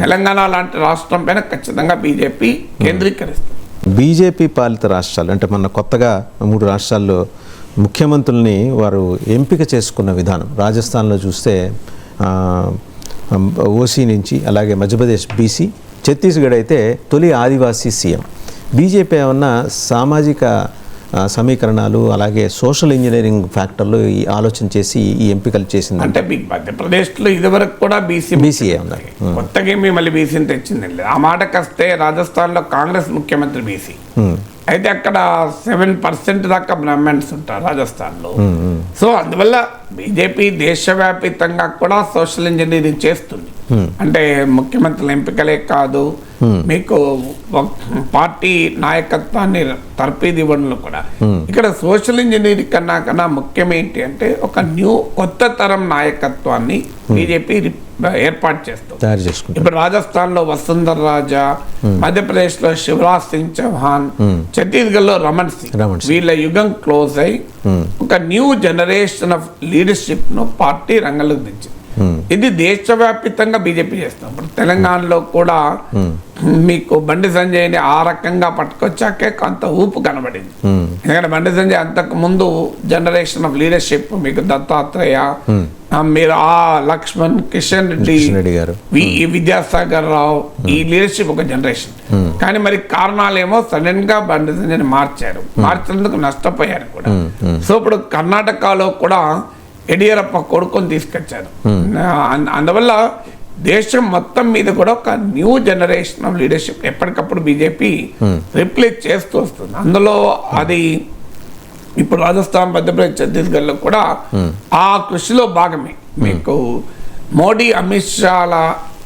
తెలంగాణ లాంటి రాష్ట్రం పైన ఖచ్చితంగా బీజేపీ కేంద్రీకరిస్తుంది. బీజేపీ పాలిత రాష్ట్రాలు అంటే మన కొత్తగా 3 రాష్ట్రాల్లో ముఖ్యమంత్రుల్ని వారు ఎంపిక చేసుకున్న విధానం, రాజస్థాన్లో చూస్తే ఓసీ నుంచి, అలాగే మధ్యప్రదేశ్ బీసీ, ఛత్తీస్గఢ్ అయితే తొలి ఆదివాసీ సీఎం. బీజేపీ ఏమన్నా సామాజిక సమీకరణాలు అలాగే సోషల్ ఇంజనీరింగ్ ఫ్యాక్టర్లు ఈ ఆలోచన చేసి ఈ ఎంపికలు చేసింది. అంటే మధ్యప్రదేశ్లో ఇదివరకు కూడా బీసీఏ ఉన్నారు, కొత్తగా మళ్ళీ బీసీని తెచ్చింది. ఆ మాటకు వస్తే రాజస్థాన్లో కాంగ్రెస్ ముఖ్యమంత్రి బీసీ, అయితే అక్కడ 7% దాకా బ్రాహ్మణ్స్ ఉంటారు రాజస్థాన్లో. సో అందువల్ల బీజేపీ దేశవ్యాపితంగా కూడా సోషల్ ఇంజనీరింగ్ చేస్తుంది. అంటే ముఖ్యమంత్రుల ఎంపికలే కాదు, మీకు పార్టీ నాయకత్వాన్ని తర్పీదివ్వడంలో కూడా ఇక్కడ సోషల్ ఇంజనీరింగ్ కన్నా ముఖ్యం ఏంటి అంటే ఒక కొత్త తరం నాయకత్వాన్ని బీజేపీ ఏర్పాటు చేస్తుంది. ఇప్పుడు రాజస్థాన్ లో వసుంధర రాజా, మధ్యప్రదేశ్ లో శివరాజ్ సింగ్ చౌహాన్, ఛత్తీస్గఢ్ లో రమణ్ సింగ్, వీళ్ళ యుగం క్లోజ్ అయి ఒక న్యూ జనరేషన్ ఆఫ్ లీడర్షిప్ ను పార్టీ రంగంలోకి దించింది. ఇది దేశవ్యాప్తంగా బీజేపీ చేస్తాం. ఇప్పుడు తెలంగాణలో కూడా మీకు బండి సంజయ్ని ఆ రకంగా పట్టుకొచ్చాకే కొంత ఊపు కనబడింది. ఎందుకంటే బండి సంజయ్ అంతకు ముందు జనరేషన్ ఆఫ్ లీడర్షిప్, మీకు దత్తాత్రేయ, మీరు లక్ష్మణ్, కిషన్ రెడ్డి గారు, విద్యాసాగర్ రావు, ఈ లీడర్షిప్ ఒక జనరేషన్. కానీ మరి కారణాలేమో సడన్ గా బండి సంజయ్ని మార్చినందుకు నష్టపోయారు కూడా. సో ఇప్పుడు కర్ణాటకలో కూడా యడియూరప్ప కొడుకుని తీసుకొచ్చారు. అందువల్ల దేశం మొత్తం మీద కూడా ఒక న్యూ జనరేషన్ ఆఫ్ లీడర్షిప్ ఎప్పటికప్పుడు బీజేపీ రిప్లేస్ చేస్తూ వస్తుంది. అందులో అది ఇప్పుడు రాజస్థాన్, మధ్యప్రదేశ్, ఛత్తీస్గఢ్లో కూడా ఆ కృషిలో భాగమే. మీకు మోడీ, అమిత్ షాల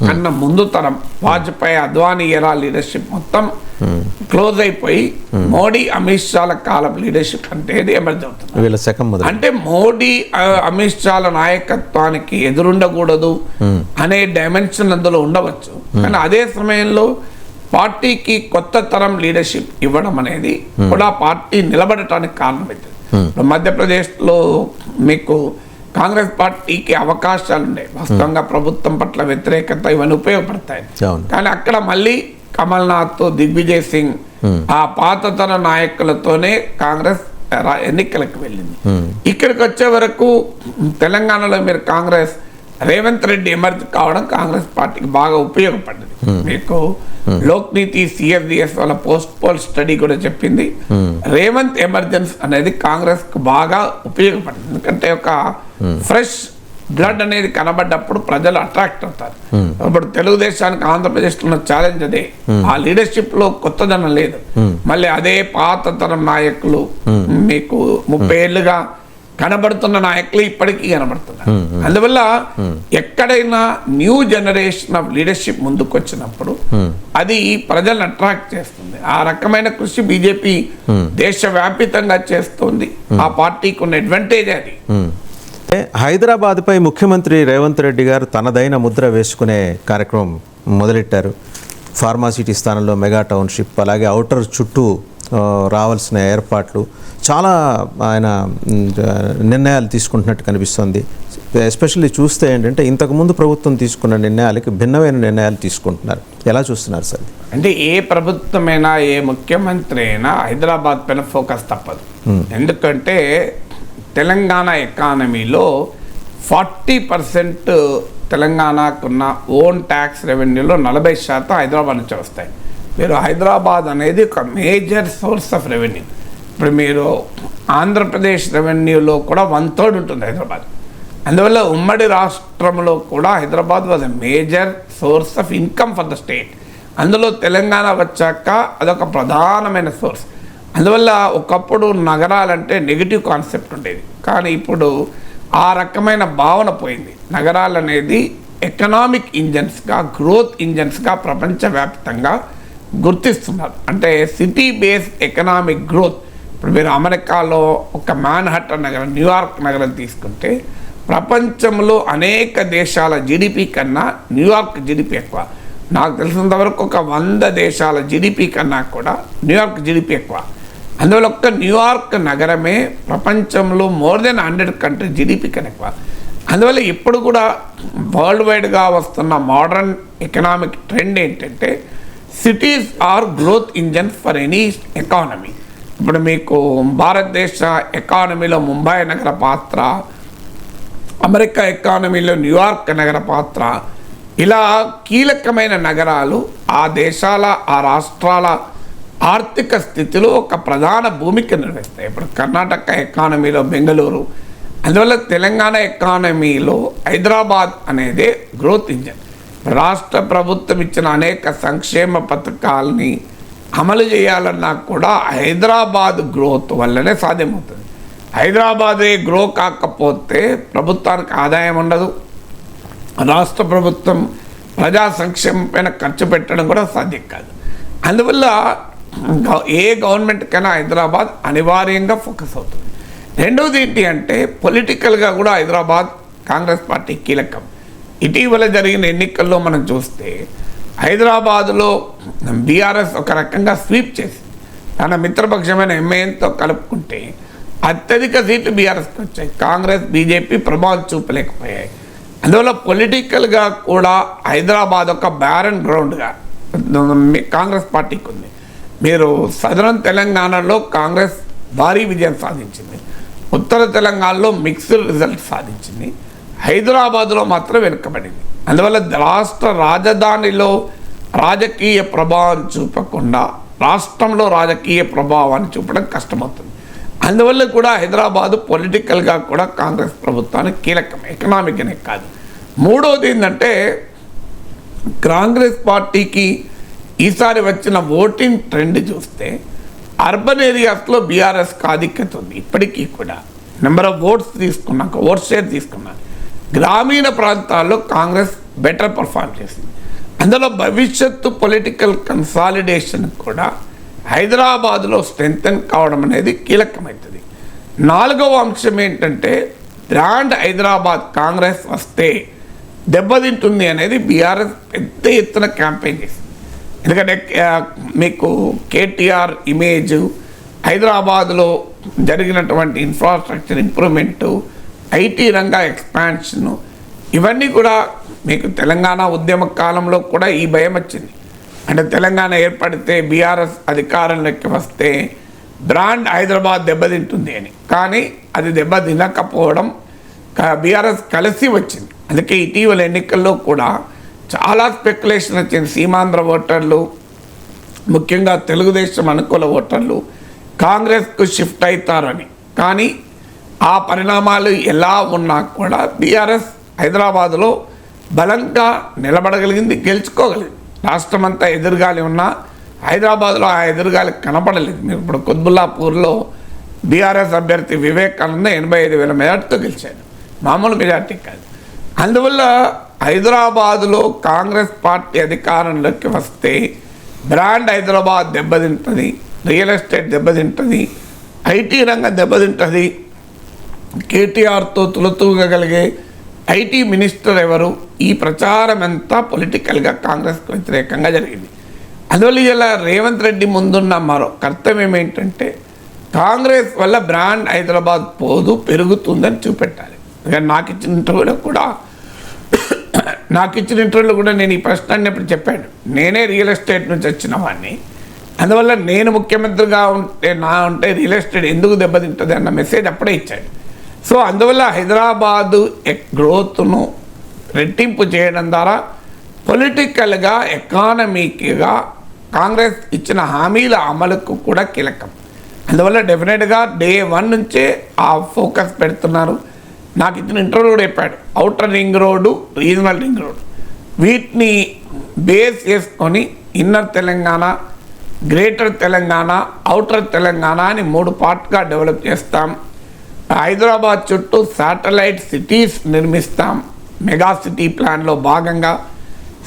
కన్నా ముందు తరం వాజ్పేయి, అద్వానీ ఎరా లీడర్షిప్ మొత్తం క్లోజ్ అయిపోయి మోడీ, అమిత్ షాల కాలం లీడర్షిప్ అంటే ఎమర్జ్ అవుతుంది. అంటే మోడీ, అమిత్ షాల నాయకత్వానికి ఎదురుండకూడదు అనే డైమెన్షన్ అందులో ఉండవచ్చు. కానీ అదే సమయంలో పార్టీకి కొత్త తరం లీడర్షిప్ ఇవ్వడం అనేది కూడా పార్టీ నిలబడటానికి కారణమవుతుంది. మధ్యప్రదేశ్లో మీకు కాంగ్రెస్ పార్టీకి అవకాశాలు ఉన్నాయి, వాస్తవంగా ప్రభుత్వం పట్ల వ్యతిరేకత ఇవన్నీ ఉపయోగపడతాయి. కానీ అక్కడ మళ్ళీ కమల్నాథ్, దిగ్విజయ్ సింగ్, ఆ పాతతర నాయకులతోనే కాంగ్రెస్ ఎన్నికలకు వెళ్ళింది. ఇక్కడికి వచ్చే వరకు తెలంగాణలో మీరు కాంగ్రెస్ రేవంత్ రెడ్డి ఎమర్జ్ కావడం కాంగ్రెస్ పార్టీకి బాగా ఉపయోగపడ్డది. మీకు లోక్ నీతి సిఎస్డిఎస్ వాళ్ళ పోస్ట్ పోల్ స్టడీ కూడా చెప్పింది రేవంత్ ఎమర్జెన్స్ అనేది కాంగ్రెస్ కు బాగా ఉపయోగపడింది. ఎందుకంటే ఒక ఫ్రెష్ బ్లడ్ అనేది కనబడ్డప్పుడు ప్రజలు అట్రాక్ట్ అవుతారు. ఇప్పుడు తెలుగుదేశానికి ఆంధ్రప్రదేశ్ లో ఛాలెంజ్ అదే, ఆ లీడర్షిప్ లో కొత్తదనం లేదు. మళ్ళీ అదే పాత తరం నాయకులు, మీకు 30 ఏళ్లుగా కనబడుతున్న నాయకులు ఇప్పటికీ కనబడుతున్నారు. అందువల్ల ఎక్కడైనా న్యూ జనరేషన్ ఆఫ్ లీడర్షిప్ ముందుకు వచ్చినప్పుడు అది ప్రజలను అట్రాక్ట్ చేస్తుంది. ఆ రకమైన కృషి బీజేపీ దేశవ్యాపితంగా చేస్తుంది. ఆ పార్టీకి ఉన్న అడ్వాంటేజ్ అది. హైదరాబాద్పై ముఖ్యమంత్రి రేవంత్ రెడ్డి గారు తనదైన ముద్ర వేసుకునే కార్యక్రమం మొదలెట్టారు. ఫార్మాసిటీ స్థానంలో మెగా టౌన్షిప్, అలాగే ఔటర్ చుట్టూ రావాల్సిన ఏర్పాట్లు, చాలా ఆయన నిర్ణయాలు తీసుకుంటున్నట్టు కనిపిస్తుంది. ఎస్పెషల్లీ చూస్తే ఏంటంటే ఇంతకుముందు ప్రభుత్వం తీసుకున్న నిర్ణయాలకి భిన్నమైన నిర్ణయాలు తీసుకుంటున్నారు. ఎలా చూస్తున్నారు సార్? అంటే ఏ ప్రభుత్వమైనా ఏ ముఖ్యమంత్రి అయినా హైదరాబాద్ పైన ఫోకస్ తప్పదు. ఎందుకంటే తెలంగాణ ఎకానమీలో 40% తెలంగాణకున్న ఓన్ ట్యాక్స్ రెవెన్యూలో 40% హైదరాబాద్ నుంచి వస్తాయి. మీరు హైదరాబాద్ అనేది ఒక మేజర్ సోర్స్ ఆఫ్ రెవెన్యూ. ఇప్పుడు మీరు ఆంధ్రప్రదేశ్ రెవెన్యూలో కూడా 1/3 ఉంటుంది హైదరాబాద్. అందువల్ల ఉమ్మడి రాష్ట్రంలో కూడా Hyderabad was a major source of income for the state. అందులో తెలంగాణ వచ్చాక అదొక ప్రధానమైన సోర్స్. అందువల్ల ఒకప్పుడు నగరాలంటే నెగిటివ్ కాన్సెప్ట్ ఉండేది, కానీ ఇప్పుడు ఆ రకమైన భావన పోయింది. నగరాలు అనేది ఎకనామిక్ ఇంజన్స్గా, గ్రోత్ ఇంజన్స్గా ప్రపంచవ్యాప్తంగా గుర్తిస్తున్నారు. అంటే సిటీ బేస్డ్ ఎకనామిక్ గ్రోత్. ఇప్పుడు మీరు అమెరికాలో ఒక మాన్హట్టన్ నగరం, న్యూయార్క్ నగరం తీసుకుంటే ప్రపంచంలో అనేక దేశాల జీడిపి కన్నా న్యూయార్క్ జీడిపి ఎక్కువ. నాకు తెలిసినంతవరకు ఒక 100 దేశాల జీడిపి కన్నా కూడా న్యూయార్క్ జీడిపి ఎక్కువ. అందువల్ల ఒక్క న్యూయార్క్ నగరమే ప్రపంచంలో మోర్ దెన్ 100 కంట్రీ జీడిపి కన్నా ఎక్కువ. అందువల్ల ఇప్పుడు కూడా వరల్డ్ వైడ్గా వస్తున్న మోడర్న్ ఎకనామిక్ ట్రెండ్ ఏంటంటే cities are growth engines for any economy. ఇప్పుడు మీకు భారతదేశ ఎకానమీలో ముంబై నగర పాత్ర, అమెరికా ఎకానమీలో న్యూయార్క్ నగర పాత్ర, ఇలా కీలకమైన నగరాలు ఆ దేశాల, ఆ రాష్ట్రాల ఆర్థిక స్థితిలో ఒక ప్రధాన భూమిక నిర్వహిస్తాయి. ఇప్పుడు కర్ణాటక ఎకానమీలో బెంగళూరు, అందువల్ల తెలంగాణ ఎకానమీలో హైదరాబాద్ అనేది గ్రోత్ ఇంజన్. రాష్ట్ర ప్రభుత్వం ఇచ్చిన అనేక సంక్షేమ పథకాలని అమలు చేయాలన్నా కూడా హైదరాబాద్ గ్రోత్ వల్లనే సాధ్యమవుతుంది. హైదరాబాదే గ్రో కాకపోతే ప్రభుత్వానికి ఆదాయం ఉండదు, రాష్ట్ర ప్రభుత్వం ప్రజా సంక్షేమం పైన ఖర్చు పెట్టడం కూడా సాధ్యం కాదు. అందువల్ల ఏ గవర్నమెంట్కైనా హైదరాబాద్ అనివార్యంగా ఫోకస్ అవుతుంది. రెండవది ఏంటి అంటే పొలిటికల్గా కూడా హైదరాబాద్ కాంగ్రెస్ పార్టీ కీలకం. ఇటీవల జరిగిన ఎన్నికల్లో మనం చూస్తే హైదరాబాదులో బీఆర్ఎస్ ఒక రకంగా స్వీప్ చేసి తన మిత్రపక్షమైన ఎంఐఎంతో కలుపుకుంటే అత్యధిక సీట్లు బీఆర్ఎస్కి వచ్చాయి. కాంగ్రెస్, బీజేపీ ప్రభావం చూపలేకపోయాయి. అందువల్ల పొలిటికల్గా కూడా హైదరాబాద్ ఒక బ్యారన్ గ్రౌండ్గా కాంగ్రెస్ పార్టీకి ఉంది. మీరు సదరన్ తెలంగాణలో కాంగ్రెస్ భారీ విజయం సాధించింది, ఉత్తర తెలంగాణలో మిక్స్డ్ రిజల్ట్ సాధించింది, హైదరాబాద్లో మాత్రం వెనుకబడింది. అందువల్ల రాష్ట్ర రాజధానిలో రాజకీయ ప్రభావం చూపకుండా రాష్ట్రంలో రాజకీయ ప్రభావాన్ని చూపడం కష్టమవుతుంది. అందువల్ల కూడా హైదరాబాదు పొలిటికల్గా కూడా కాంగ్రెస్ ప్రభుత్వానికి కీలకం, ఎకనామిక్గానే కాదు. మూడవది ఏంటంటే కాంగ్రెస్ పార్టీకి ఈసారి వచ్చిన ఓటింగ్ ట్రెండ్ చూస్తే అర్బన్ ఏరియాస్లో బీఆర్ఎస్కి ఆధిక్యత ఉంది. ఇప్పటికీ కూడా నెంబర్ ఆఫ్ ఓట్స్ తీసుకున్నాక, ఓట్ షేర్ తీసుకున్నాక గ్రామీణ ప్రాంతాల్లో కాంగ్రెస్ బెటర్ పర్ఫార్మ్ చేసింది. అందులో భవిష్యత్తు పొలిటికల్ కన్సాలిడేషన్ కూడా హైదరాబాద్లో స్ట్రెంగ్తెన్ కావడం అనేది కీలకమవుతుంది. నాలుగవ అంశం ఏంటంటే బ్రాండ్ హైదరాబాద్ కాంగ్రెస్ వస్తే దెబ్బతింటుంది అనేది బీఆర్ఎస్ పెద్ద ఎత్తున క్యాంపెయిన్ చేసింది. ఎందుకంటే మీకు కేటీఆర్ ఇమేజ్, హైదరాబాద్లో జరిగినటువంటి ఇన్ఫ్రాస్ట్రక్చర్ ఇంప్రూవ్మెంటు, ఐటీ రంగ ఎక్స్పాన్షను, ఇవన్నీ కూడా మీకు తెలంగాణ ఉద్యమ కాలంలో కూడా ఈ భయం వచ్చింది. అంటే తెలంగాణ ఏర్పడితే బీఆర్ఎస్ అధికారంలోకి వస్తే బ్రాండ్ హైదరాబాద్ దెబ్బతింటుంది అని. కానీ అది దెబ్బతినకపోవడం బీఆర్ఎస్ కలిసి వచ్చింది. అందుకే ఇటీవల ఎన్నికల్లో కూడా చాలా స్పెక్యులేషన్ వచ్చింది. సీమాంధ్ర ఓటర్లు, ముఖ్యంగా తెలుగుదేశం అనుకూల ఓటర్లు కాంగ్రెస్కు షిఫ్ట్ అవుతారని. కానీ ఆ పరిణామాలు ఎలా ఉన్నా కూడా బీఆర్ఎస్ హైదరాబాదులో బలంగా నిలబడగలిగింది, గెలుచుకోగలిగింది. రాష్ట్రమంతా ఎదురుగాలి ఉన్నా హైదరాబాద్లో ఆ ఎదురుగాలి కనపడలేదు. మీరు ఇప్పుడు కుత్బుల్లాపూర్లో బీఆర్ఎస్ అభ్యర్థి వివేకానంద 85,000 మెజార్టీతో గెలిచాడు, మామూలు మెజార్టీ కాదు. అందువల్ల హైదరాబాదులో కాంగ్రెస్ పార్టీ అధికారంలోకి వస్తే బ్రాండ్ హైదరాబాద్ దెబ్బతింటుంది, రియల్ ఎస్టేట్ దెబ్బతింటుంది, ఐటీ రంగం దెబ్బతింటుంది. కేటీఆర్తో తులతూగగలిగే ఐటీ మినిస్టర్ ఎవరు? ఈ ప్రచారం అంతా పొలిటికల్గా కాంగ్రెస్కు వ్యతిరేకంగా జరిగింది. అందువల్ల ఇలా రేవంత్ రెడ్డి ముందున్న మరో కర్తవ్యం ఏంటంటే కాంగ్రెస్ వల్ల బ్రాండ్ హైదరాబాద్ పోదు, పెరుగుతుందని చూపెట్టాలి. నాకు ఇచ్చిన ఇంటర్వ్యూలో కూడా నేను ఈ ప్రశ్న అన్నప్పుడు చెప్పాను, నేనే రియల్ ఎస్టేట్ నుంచి వచ్చిన వాడిని, అందువల్ల నేను ముఖ్యమంత్రిగా ఉంటే రియల్ ఎస్టేట్ ఎందుకు దెబ్బతింటుంది అన్న మెసేజ్ అప్పుడే ఇచ్చాడు. సో అందువల్ల హైదరాబాదు గ్రోత్ను రెట్టింపు చేయడం ద్వారా పొలిటికల్గా, ఎకానమీగా కాంగ్రెస్ ఇచ్చిన హామీల అమలుకు కూడా కీలకం. అందువల్ల డెఫినెట్గా డే 1 నుంచే ఆ ఫోకస్ పెడుతున్నారు. నాకు ఇచ్చిన ఇంటర్వ్యూ కూడా చెప్పాడు, outer ring road, regional ring road, వీటిని బేస్ చేసుకొని inner Telangana, greater Telangana, outer Telangana అని 3 పార్ట్గా డెవలప్ చేస్తాం. హైదరాబాద్ చుట్టూ శాటిలైట్ సిటీస్ నిర్మిస్తాం మెగా సిటీ ప్లాన్లో భాగంగా.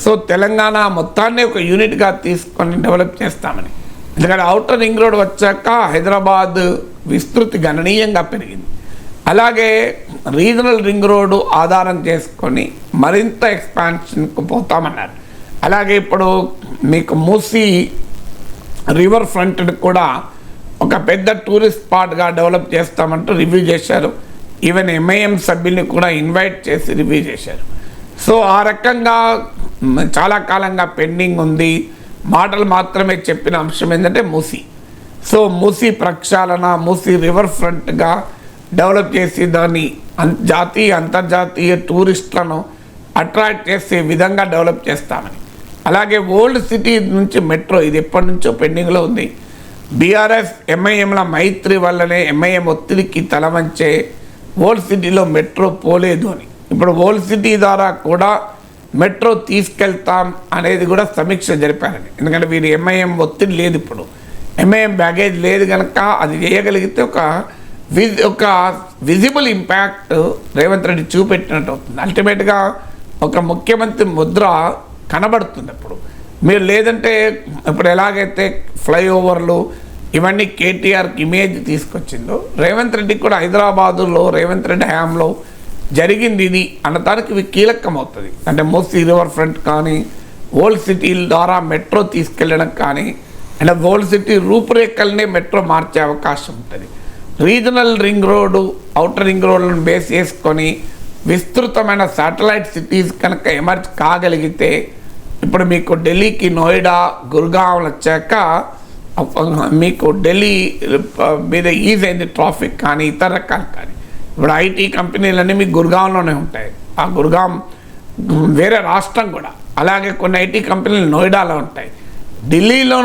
సో తెలంగాణ మొత్తాన్ని ఒక యూనిట్గా తీసుకొని డెవలప్ చేస్తామని. ఎందుకంటే ఔటర్ రింగ్ రోడ్ వచ్చాక హైదరాబాద్ విస్తృతి గణనీయంగా పెరిగింది. అలాగే రీజనల్ రింగ్ రోడ్డు ఆధారం చేసుకొని మరింత ఎక్స్పాన్షన్కు పోతామన్నారు. అలాగే ఇప్పుడు మీకు మూసీ రివర్ ఫ్రంట్ కూడా ఒక పెద్ద టూరిస్ట్ స్పాట్గా డెవలప్ చేస్తామంటూ రివ్యూ చేశారు. ఈవెన్ ఎంఐఎం సభ్యుల్ని కూడా ఇన్వైట్ చేసి రివ్యూ చేశారు. సో ఆ రకంగా చాలా కాలంగా పెండింగ్ ఉంది. మాటలు మాత్రమే చెప్పిన అంశం ఏంటంటే మూసీ. సో మూసీ ప్రక్షాళన, మూసీ రివర్ ఫ్రంట్గా డెవలప్ చేసి దాన్ని జాతీయ, అంతర్జాతీయ టూరిస్టులను అట్రాక్ట్ చేసే విధంగా డెవలప్ చేస్తామని. అలాగే ఓల్డ్ సిటీ నుంచి మెట్రో, ఇది ఎప్పటి నుంచో పెండింగ్లో ఉంది. బీఆర్ఎస్ ఎంఐఎంల మైత్రి వల్లనే ఎంఐఎం ఒత్తిడికి తలవంచే ఓల్డ్ సిటీలో మెట్రో పోలేదు అని. ఇప్పుడు ఓల్డ్ సిటీ ద్వారా కూడా మెట్రో తీసుకెళ్తాం అనేది కూడా సమీక్ష జరిపారని. ఎందుకంటే వీరు ఎంఐఎం ఒత్తిడి లేదు, ఇప్పుడు ఎంఐఎం బ్యాగేజ్ లేదు కనుక అది చేయగలిగితే ఒక విజిబుల్ ఇంపాక్ట్ రేవంత్ రెడ్డి చూపెట్టినట్టు అవుతుంది. అల్టిమేట్గా ఒక ముఖ్యమంత్రి ముద్ర కనబడుతుంది అప్పుడు. మీరు లేదంటే ఇప్పుడు ఎలాగైతే ఫ్లైఓవర్లు ఇవన్నీ కేటీఆర్కి ఇమేజ్ తీసుకొచ్చిందో, రేవంత్ రెడ్డికి కూడా హైదరాబాదులో రేవంత్ రెడ్డి హయాంలో జరిగింది ఇది అన్నదానికి ఇవి కీలకం అవుతుంది. అంటే మూసీ రివర్ ఫ్రంట్ కానీ, ఓల్డ్ సిటీల ద్వారా మెట్రో తీసుకెళ్ళడం కానీ, అంటే ఓల్డ్ సిటీ రూపురేఖలనే మెట్రో మార్చే అవకాశం ఉంటుంది. Regional ring road, outer ring రోడ్లను బేస్ చేసుకొని విస్తృతమైన శాటిలైట్ సిటీస్ కనుక ఎమర్జ్ కాగలిగితే, ఇప్పుడు మీకు ఢిల్లీకి నోయిడా, గుర్గాంలు వచ్చాక మీకు ఢిల్లీ మీద ఈజ్ అయింది ట్రాఫిక్ కానీ, ఇతర రకాలు కానీ. ఇప్పుడు ఐటీ కంపెనీలన్నీ మీకు గుర్గాంలోనే ఉంటాయి, ఆ గుర్గాం వేరే రాష్ట్రం కూడా. అలాగే కొన్ని ఐటీ కంపెనీలు నోయిడాలో ఉంటాయి. ఢిల్లీలో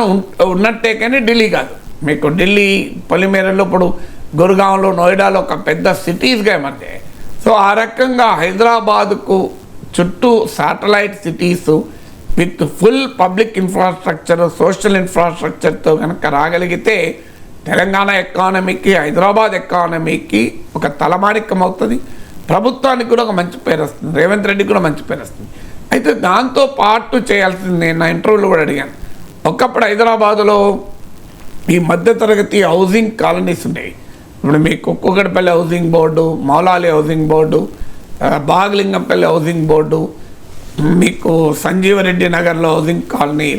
ఉన్నట్టే కానీ ఢిల్లీ కాదు. మీకు ఢిల్లీ పొలిమేరలో ఇప్పుడు గుర్గాంలో, నోయిడాలో ఒక పెద్ద సిటీస్గా ఎమర్జాయి. సో ఆ రకంగా హైదరాబాదుకు చుట్టూ satellite cities with full public infrastructure, social ఇన్ఫ్రాస్ట్రక్చర్తో కనుక రాగలిగితే తెలంగాణ ఎకానమీకి, హైదరాబాద్ ఎకానమీకి ఒక తలమానికం అవుతుంది. ప్రభుత్వానికి కూడా ఒక మంచి పేరు వస్తుంది, రేవంత్ రెడ్డికి కూడా మంచి పేరు వస్తుంది. అయితే దాంతో పాటు చేయాల్సింది, నేను నా ఇంటర్వ్యూలో కూడా అడిగాను, ఒకప్పుడు హైదరాబాదులో ఈ మధ్యతరగతి హౌసింగ్ కాలనీస్ ఉండేవి. ఇప్పుడు మీకు కుక్కగడపల్లి housing board, Moula Ali housing board, Bagh Lingampally housing board, మీకు సంజీవరెడ్డి నగర్లో హౌసింగ్ కాలనీ,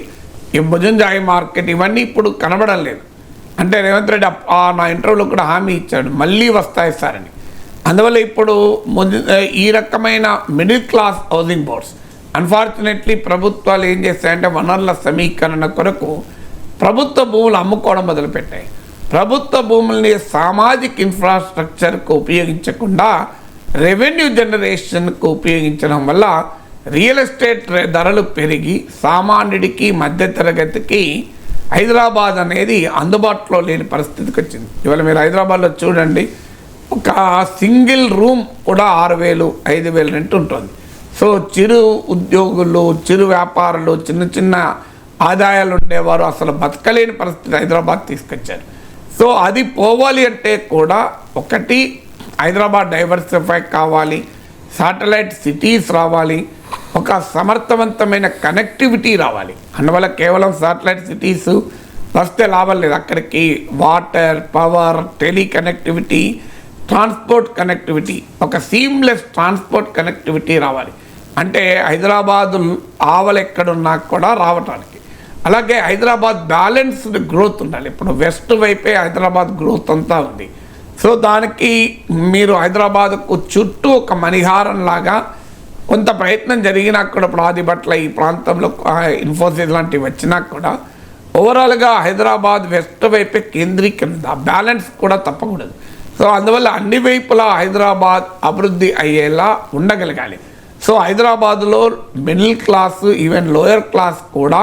ఈ భుజంజాయి మార్కెట్, ఇవన్నీ ఇప్పుడు కనబడం లేదు. అంటే రేవంత్ రెడ్డి నా ఇంటర్వ్యూలో కూడా హామీ ఇచ్చాడు, మళ్ళీ వస్తాయి సార్ అని. అందువల్ల ఇప్పుడు ఈ రకమైన middle class housing boards, unfortunately ప్రభుత్వాలు ఏం చేస్తాయంటే వనరుల సమీకరణ కొరకు ప్రభుత్వ భూములు అమ్ముకోవడం మొదలుపెట్టాయి. ప్రభుత్వ భూముల్ని సామాజిక ఇన్ఫ్రాస్ట్రక్చర్కు ఉపయోగించకుండా రెవెన్యూ జనరేషన్కు ఉపయోగించడం వల్ల రియల్ ఎస్టేట్ ధరలు పెరిగి సామాన్యుడికి, మధ్యతరగతికి హైదరాబాద్ అనేది అందుబాటులో లేని పరిస్థితికి వచ్చింది. ఇవాళ మీరు హైదరాబాద్లో చూడండి, ఒక సింగిల్ రూమ్ కూడా 6,000, 5,000 రెంట్ ఉంటుంది. సో చిరు ఉద్యోగులు, చిరు వ్యాపారులు, చిన్న చిన్న ఆదాయాలు ఉండేవారు అసలు బతకలేని పరిస్థితి హైదరాబాద్ తీసుకొచ్చారు. సో అది పోవాలి అంటే కూడా ఒకటి హైదరాబాద్ డైవర్సిఫై కావాలి, శాటిలైట్ సిటీస్ రావాలి, ఒక సమర్థవంతమైన కనెక్టివిటీ రావాలి. అందువల్ల కేవలం శాటిలైట్ సిటీస్ వస్తే లాభం లేదు. అక్కడికి వాటర్, పవర్, టెలికనెక్టివిటీ, ట్రాన్స్పోర్ట్ కనెక్టివిటీ, ఒక సీమ్లెస్ ట్రాన్స్పోర్ట్ కనెక్టివిటీ రావాలి. అంటే హైదరాబాద్ ఆవలు ఎక్కడున్నా కూడా రావటానికి. అలాగే హైదరాబాద్ బ్యాలెన్స్డ్ గ్రోత్ ఉండాలి. ఇప్పుడు వెస్ట్ వైపే హైదరాబాద్ గ్రోత్ అంతా ఉంది. సో దానికి మీరు హైదరాబాద్కు చుట్టూ ఒక మణిహారం లాగా కొంత ప్రయత్నం జరిగినా కూడా, ఇప్పుడు ఆదిబట్ల ఈ ప్రాంతంలో ఇన్ఫోసిస్ లాంటివి వచ్చినా కూడా ఓవరాల్గా హైదరాబాద్ వెస్ట్ వైపే కేంద్రీకరింది. ఆ బ్యాలెన్స్ కూడా తప్పకూడదు. సో అందువల్ల అన్ని వైపులా హైదరాబాద్ అభివృద్ధి అయ్యేలా ఉండగలగాలి. సో హైదరాబాదులో middle class, even lower class కూడా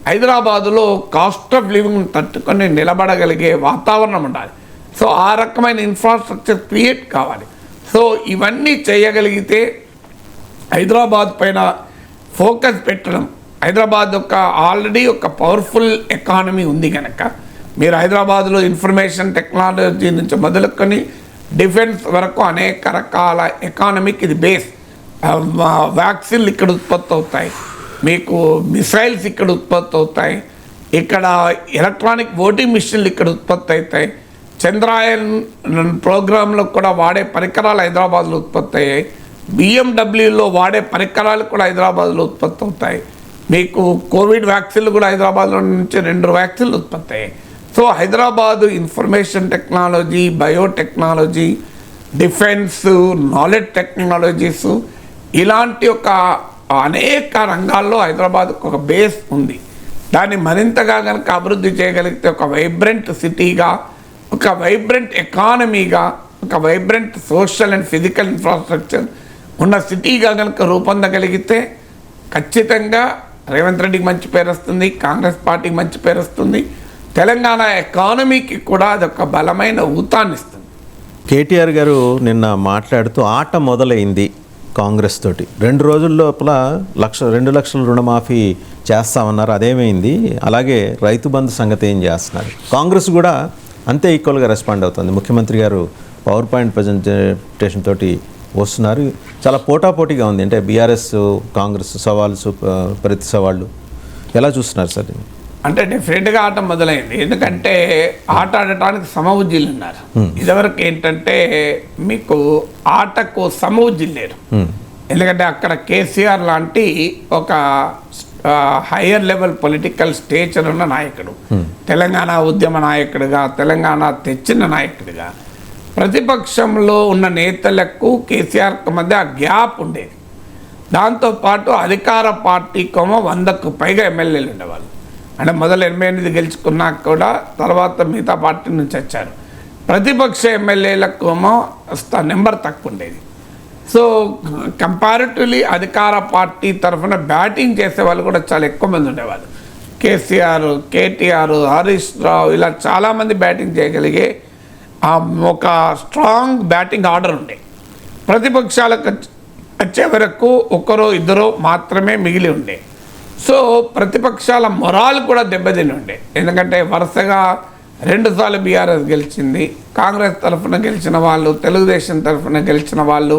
హైదరాబాదులో కాస్ట్ ఆఫ్ లివింగ్ తట్టుకొని నిలబడగలిగే వాతావరణం ఉండాలి. సో ఆ రకమైన ఇన్ఫ్రాస్ట్రక్చర్ క్రియేట్ కావాలి. సో ఇవన్నీ చేయగలిగితే హైదరాబాద్ పైన ఫోకస్ పెట్టడం, హైదరాబాద్ ఆల్రెడీ ఒక పవర్ఫుల్ ఎకానమీ ఉంది కనుక మీరు హైదరాబాద్లో ఇన్ఫర్మేషన్ టెక్నాలజీ నుంచి మొదలుకొని డిఫెన్స్ వరకు అనేక రకాల ఎకానమీకి ఇది బేస్. వ్యాక్సిన్లు ఇక్కడ ఉత్పత్తి అవుతాయి, మీకు మిసైల్స్ ఇక్కడ ఉత్పత్తి అవుతాయి, ఇక్కడ ఎలక్ట్రానిక్ ఓటింగ్ మిషన్లు ఇక్కడ ఉత్పత్తి అవుతాయి, చంద్రయాన్ ప్రోగ్రాంలో కూడా వాడే పరికరాలు హైదరాబాద్లో ఉత్పత్తి అయ్యాయి, బిఎండబ్ల్యూలో వాడే పరికరాలు కూడా హైదరాబాద్లో ఉత్పత్తి అవుతాయి, మీకు కోవిడ్ వ్యాక్సిన్లు కూడా హైదరాబాద్లో నుంచి 2 వ్యాక్సిన్లు ఉత్పత్తి అయ్యాయి. So Hyderabad information technology, biotechnology, defence, knowledge technologies ఇలాంటి ఒక అనేక రంగాల్లో హైదరాబాద్కు ఒక బేస్ ఉంది. దాన్ని మరింతగా కనుక అభివృద్ధి చేయగలిగితే ఒక వైబ్రెంట్ సిటీగా, ఒక వైబ్రెంట్ ఎకానమీగా, ఒక vibrant social and physical infrastructure ఉన్న సిటీగా కనుక రూపొందగలిగితే ఖచ్చితంగా రేవంత్ రెడ్డికి మంచి పేరు వస్తుంది, కాంగ్రెస్ పార్టీకి మంచి పేరు వస్తుంది, తెలంగాణ ఎకానమీకి కూడా అదొక బలమైన ఊతాన్ని ఇస్తుంది. కేటీఆర్ గారు నిన్న మాట్లాడుతూ ఆట మొదలైంది కాంగ్రెస్ తోటి, 2 రోజుల లోపల 2 లక్షల రుణమాఫీ చేస్తామన్నారు, అదేమైంది? అలాగే రైతు బంధు సంగతి ఏం చేస్తున్నారు? కాంగ్రెస్ కూడా అంతే ఈక్వల్గా రెస్పాండ్ అవుతుంది. ముఖ్యమంత్రి గారు పవర్ పాయింట్ ప్రజెంటేషన్ తోటి వస్తున్నారు. చాలా పోటాపోటీగా ఉంది. అంటే బీఆర్ఎస్ కాంగ్రెస్ సవాళ్ళు ప్రతి సవాళ్ళు ఎలా చూస్తున్నారు సార్? అంటే డెఫినెట్గా ఆట మొదలైంది. ఎందుకంటే ఆట ఆడటానికి సమవుజ్జీలు ఉన్నారు. ఇదివరకు ఏంటంటే మీకు ఆటకు సమవుజ్జీలు లేరు. ఎందుకంటే అక్కడ కేసీఆర్ లాంటి ఒక హయ్యర్ లెవెల్ పొలిటికల్ స్టేచర్ ఉన్న నాయకుడు, తెలంగాణ ఉద్యమ నాయకుడిగా, తెలంగాణ తెచ్చిన నాయకుడిగా, ప్రతిపక్షంలో ఉన్న నేతలకు కేసీఆర్కి మధ్య ఆ గ్యాప్ ఉండేది. దాంతోపాటు అధికార పార్టీకేమో 100కు పైగా ఎమ్మెల్యేలు ఉండేవాళ్ళు. అంటే మొదలు 88 గెలుచుకున్నాక కూడా తర్వాత మిగతా పార్టీ నుంచి వచ్చారు. ప్రతిపక్ష ఎమ్మెల్యేలకేమో నెంబర్ తక్కువ ఉండేది. సో కంపారిటివ్లీ అధికార పార్టీ తరఫున బ్యాటింగ్ చేసే వాళ్ళు కూడా చాలా ఎక్కువ మంది ఉండేవాళ్ళు. కేసీఆర్, కేటీఆర్, హరీష్ రావు ఇలా చాలామంది బ్యాటింగ్ చేయగలిగే ఒక స్ట్రాంగ్ బ్యాటింగ్ ఆర్డర్ ఉండే. ప్రతిపక్షాలకు వచ్చే వరకు 1-2 మాత్రమే మిగిలి ఉండే. సో ప్రతిపక్షాల మొరాల్ కూడా దెబ్బతిని ఉండే. ఎందుకంటే వరుసగా 2 సార్లు బీఆర్ఎస్ గెలిచింది, కాంగ్రెస్ తరఫున గెలిచిన వాళ్ళు, తెలుగుదేశం తరఫున గెలిచిన వాళ్ళు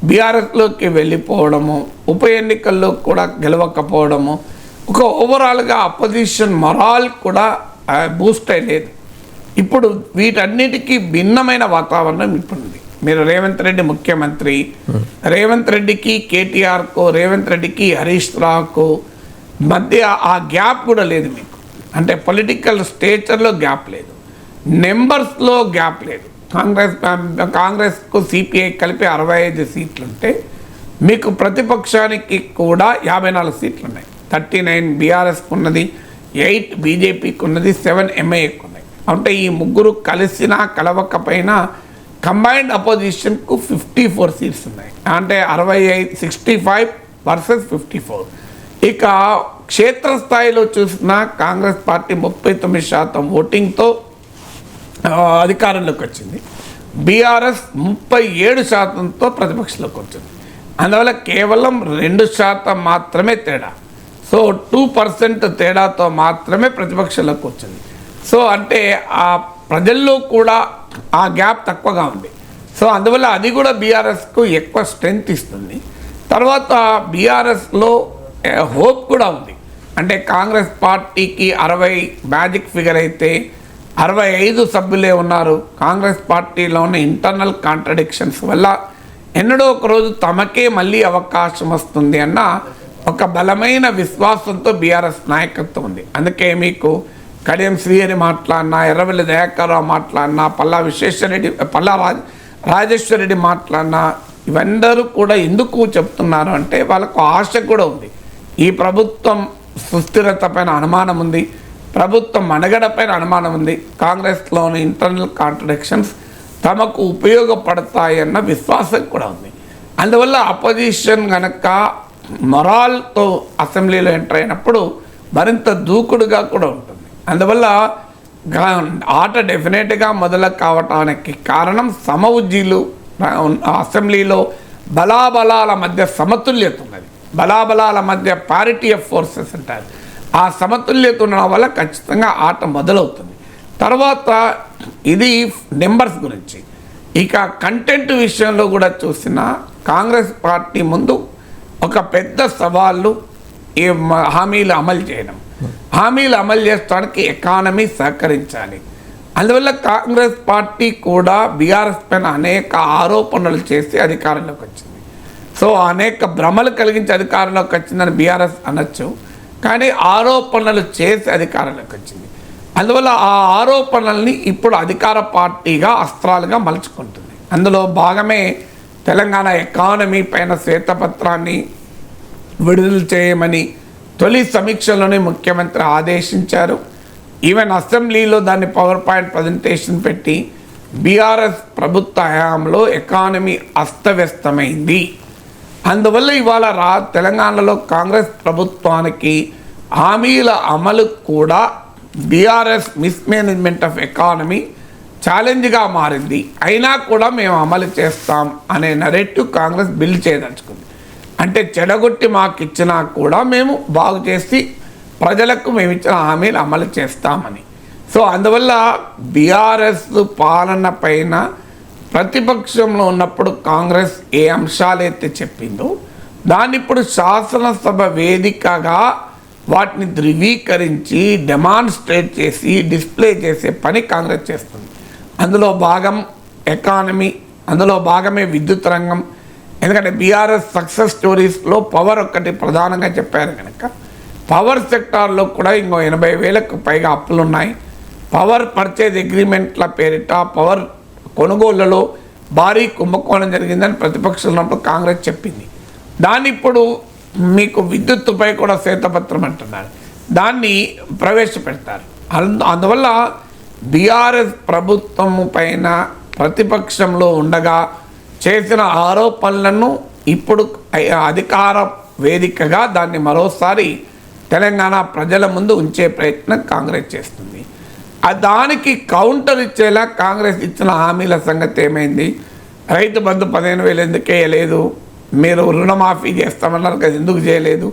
బీఆర్ఎస్లోకి వెళ్ళిపోవడము, ఉప ఎన్నికల్లో కూడా గెలవకపోవడము, ఒక ఓవరాల్గా అపోజిషన్ మొరాల్ కూడా బూస్ట్ అయ్యలేదు. ఇప్పుడు వీటన్నిటికీ భిన్నమైన వాతావరణం ఇప్పుడుంది. మీరు రేవంత్ రెడ్డి ముఖ్యమంత్రి, రేవంత్ రెడ్డికి కేటీఆర్కు, రేవంత్ రెడ్డికి హరీష్ రావుకు మధ్య ఆ గ్యాప్ కూడా లేదు మీకు. అంటే పొలిటికల్ స్టేచర్లో గ్యాప్ లేదు, నెంబర్స్లో గ్యాప్ లేదు. కాంగ్రెస్కు సిపిఐ కలిపి 65 సీట్లుంటే మీకు ప్రతిపక్షానికి కూడా 54 సీట్లు ఉన్నాయి. 39 బీఆర్ఎస్కు ఉన్నది, 8 బీజేపీకి ఉన్నది, 7 ఎంఐఏకి ఉన్నాయి. అంటే ఈ ముగ్గురు కలిసినా కలవకపోయినా కంబైన్డ్ అపోజిషన్కు 54 సీట్స్ ఉన్నాయి. అంటే 65 వర్సెస్ 54. ఇక క్షేత్రస్థాయిలో చూసిన కాంగ్రెస్ పార్టీ 39% ఓటింగ్తో అధికారంలోకి వచ్చింది. బీఆర్ఎస్ 37%తో ప్రతిపక్షంలోకి వచ్చింది. అందువల్ల కేవలం 2% మాత్రమే తేడా. సో 2% తేడాతో మాత్రమే ప్రతిపక్షంలోకి వచ్చింది. సో అంటే ఆ ప్రజల్లో కూడా ఆ గ్యాప్ తక్కువగా ఉంది. సో అందువల్ల అది కూడా బీఆర్ఎస్కు ఎక్కువ స్ట్రెంగ్త్ ఇస్తుంది. తర్వాత బీఆర్ఎస్లో హోప్ కూడా ఉంది. అంటే కాంగ్రెస్ పార్టీకి 60 మ్యాజిక్ ఫిగర్ అయితే 65 సభ్యులే ఉన్నారు. కాంగ్రెస్ పార్టీలో ఉన్న ఇంటర్నల్ కాంట్రడిక్షన్స్ వల్ల ఎన్నడో ఒక రోజు తమకే మళ్ళీ అవకాశం వస్తుంది అన్న ఒక బలమైన విశ్వాసంతో బీఆర్ఎస్ నాయకత్వం ఉంది. అందుకే మీకు కడియం శ్రీహరి మాట్లాడినా, ఎర్రవెల్లి దయాకర్రావు మాట్లాడినా, పల్లా రాజేశ్వర రెడ్డి మాట్లాడినా, ఇవందరూ కూడా ఎందుకు చెప్తున్నారు అంటే వాళ్ళకు ఆశ కూడా ఉంది. ఈ ప్రభుత్వం సుస్థిరత పైన అనుమానం ఉంది, ప్రభుత్వం మనుగడ పైన అనుమానం ఉంది, కాంగ్రెస్లోని ఇంటర్నల్ కాంట్రడిక్షన్స్ తమకు ఉపయోగపడతాయన్న విశ్వాసం కూడా ఉంది. అందువల్ల అపోజిషన్ కనుక మొరాల్తో అసెంబ్లీలో ఎంటర్ అయినప్పుడు మరింత దూకుడుగా కూడా ఉంటుంది. అందువల్ల ఆట డెఫినెట్గా మొదలు కావటానికి కారణం సమఉజ్జీలు అసెంబ్లీలో బలాబలాల మధ్య సమతుల్యత ఉన్నది. బలాబలాల మధ్య పారిటీ ఆఫ్ ఫోర్సెస్ అంటారు. ఆ సమతుల్యత ఉండడం వల్ల ఖచ్చితంగా ఆట మొదలవుతుంది. తర్వాత ఇది నెంబర్స్ గురించి. ఇక కంటెంట్ విషయంలో కూడా చూసిన కాంగ్రెస్ పార్టీ ముందు ఒక పెద్ద సవాళ్ళు ఈ హామీలు అమలు చేయడం. హామీలు అమలు చేసడానికి ఎకానమీ సహకరించాలి. అందువల్ల కాంగ్రెస్ పార్టీ కూడా బీఆర్ఎస్ పైన అనేక ఆరోపణలు చేసి అధికారంలోకి వచ్చింది. సో అనేక భ్రమలు కలిగించి అధికారంలోకి వచ్చిందని బీఆర్ఎస్ అనొచ్చు, కానీ ఆరోపణలు చేసి అధికారంలోకి వచ్చింది. అందువల్ల ఆ ఆరోపణల్ని ఇప్పుడు అధికార పార్టీగా అస్త్రాలుగా మలుచుకుంటుంది. అందులో భాగమే తెలంగాణ ఎకానమీ పైన శ్వేతపత్రాన్ని విడుదల చేయమని తొలి సమీక్షలోనే ముఖ్యమంత్రి ఆదేశించారు. ఈవెన్ అసెంబ్లీలో దాన్ని పవర్ పాయింట్ ప్రజెంటేషన్ పెట్టి బీఆర్ఎస్ ప్రభుత్వ హయాంలో ఎకానమీ అస్తవ్యస్తమైంది, అందువల్ల ఇవాళ తెలంగాణలో కాంగ్రెస్ ప్రభుత్వానికి హామీల అమలు కూడా బీఆర్ఎస్ మిస్మేనేజ్మెంట్ ఆఫ్ ఎకానమీ ఛాలెంజ్గా మారింది. అయినా కూడా మేము అమలు చేస్తాం అనే నరేటివ్ కాంగ్రెస్ బిల్డ్ చేయదలుచుకుంది. అంటే చెడగొట్టి మాకు ఇచ్చినా కూడా మేము బాగు చేసి ప్రజలకు మేము ఇచ్చిన హామీలు అమలు చేస్తామని. సో అందువల్ల బీఆర్ఎస్ పాలన పైన ప్రతిపక్షంలో ఉన్నప్పుడు కాంగ్రెస్ ఏ అంశాలైతే చెప్పిందో దాన్ని ఇప్పుడు శాసనసభ వేదికగా వాటిని ధృవీకరించి డెమాన్స్ట్రేట్ చేసి డిస్ప్లే చేసే పని కాంగ్రెస్ చేస్తుంది. అందులో భాగం ఎకానమీ, అందులో భాగమే విద్యుత్ రంగం. ఎందుకంటే బీఆర్ఎస్ సక్సెస్ స్టోరీస్లో పవర్ ఒక్కటి ప్రధానంగా చెప్పారు కనుక పవర్ సెక్టార్లో కూడా ఇంకో 80,000కు పైగా అప్పులు ఉన్నాయి. పవర్ పర్చేజ్ అగ్రిమెంట్ల పేరిట పవర్ కొనుగోళ్లలో భారీ కుంభకోణం జరిగిందని ప్రతిపక్షంలో ఉన్నప్పుడు కాంగ్రెస్ చెప్పింది. దాన్ని ఇప్పుడు మీకు విద్యుత్తుపై కూడా శ్వేతపత్రం అంటున్నారు, దాన్ని ప్రవేశపెడతారు. అందువల్ల బీఆర్ఎస్ ప్రభుత్వం పైన ప్రతిపక్షంలో ఉండగా చేసిన ఆరోపణలను ఇప్పుడు అధికార వేదికగా దాన్ని మరోసారి తెలంగాణ ప్రజల ముందు ఉంచే ప్రయత్నం కాంగ్రెస్ చేస్తుంది. దానికి కౌంటర్ ఇచ్చేలా కాంగ్రెస్ ఇచ్చిన హామీల సంగతి ఏమైంది? రైతు బంధు 15,000 ఎందుకు వేయలేదు, మీరు రుణమాఫీ చేస్తామన్నారు కదా ఎందుకు చేయలేదు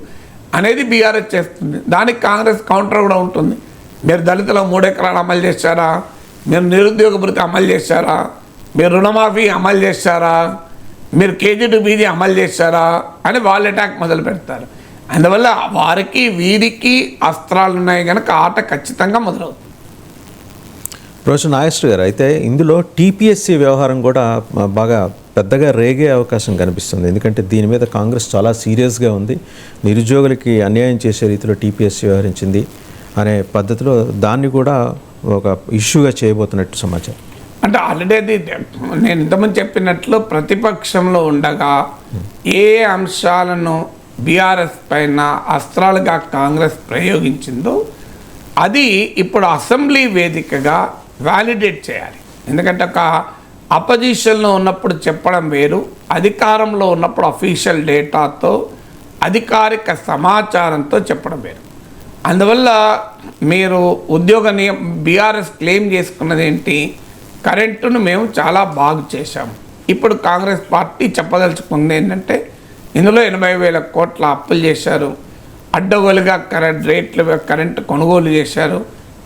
అనేది బీఆర్ఎస్ చేస్తుంది. దానికి కాంగ్రెస్ కౌంటర్ కూడా ఉంటుంది. మీరు దళితుల 3 ఎకరాలు అమలు చేశారా, మీరు నిరుద్యోగ భృతి అమలు చేశారా, మీరు రుణమాఫీ అమలు చేశారా, మీరు KG2BG అమలు చేశారా అని వాళ్ళు అటాక్ మొదలు పెడతారు. అందువల్ల వారికి వీరికి అస్త్రాలు ఉన్నాయి కనుక ఆట ఖచ్చితంగా మొదలవుతుంది. ప్రొఫెసర్ నాగేశ్వర గారు, అయితే ఇందులో టీపీఎస్సీ వ్యవహారం కూడా బాగా పెద్దగా రేగే అవకాశం కనిపిస్తుంది. ఎందుకంటే దీని మీద కాంగ్రెస్ చాలా సీరియస్గా ఉంది. నిరుద్యోగులకి అన్యాయం చేసే రీతిలో టీపీఎస్సీ వ్యవహరించింది అనే పద్ధతిలో దాన్ని కూడా ఒక ఇష్యూగా చేయబోతున్నట్టు సమాచారం. అంటే ఆల్రెడీ అది నేను ఇంతకుముందు చెప్పినట్లు ప్రతిపక్షంలో ఉండగా ఏ అంశాలను బీఆర్ఎస్ పైన అస్త్రాలుగా కాంగ్రెస్ ప్రయోగించిందో అది ఇప్పుడు అసెంబ్లీ వేదికగా వ్యాలిడేట్ చేయాలి. ఎందుకంటే ఒక అపోజిషన్లో ఉన్నప్పుడు చెప్పడం వేరు, అధికారంలో ఉన్నప్పుడు అఫీషియల్ డేటాతో అధికారిక సమాచారంతో చెప్పడం వేరు. అందువల్ల మీరు బీఆర్ఎస్ క్లెయిమ్ చేసుకున్నది ఏంటి, కరెంటును మేము చాలా బాగు చేశాము. ఇప్పుడు కాంగ్రెస్ పార్టీ చెప్పదలుచుకుంది ఏంటంటే ఇందులో 80,000 కోట్ల అప్పులు చేశారు, అడ్డగోలుగా కరెంటు కొనుగోలు చేశారు,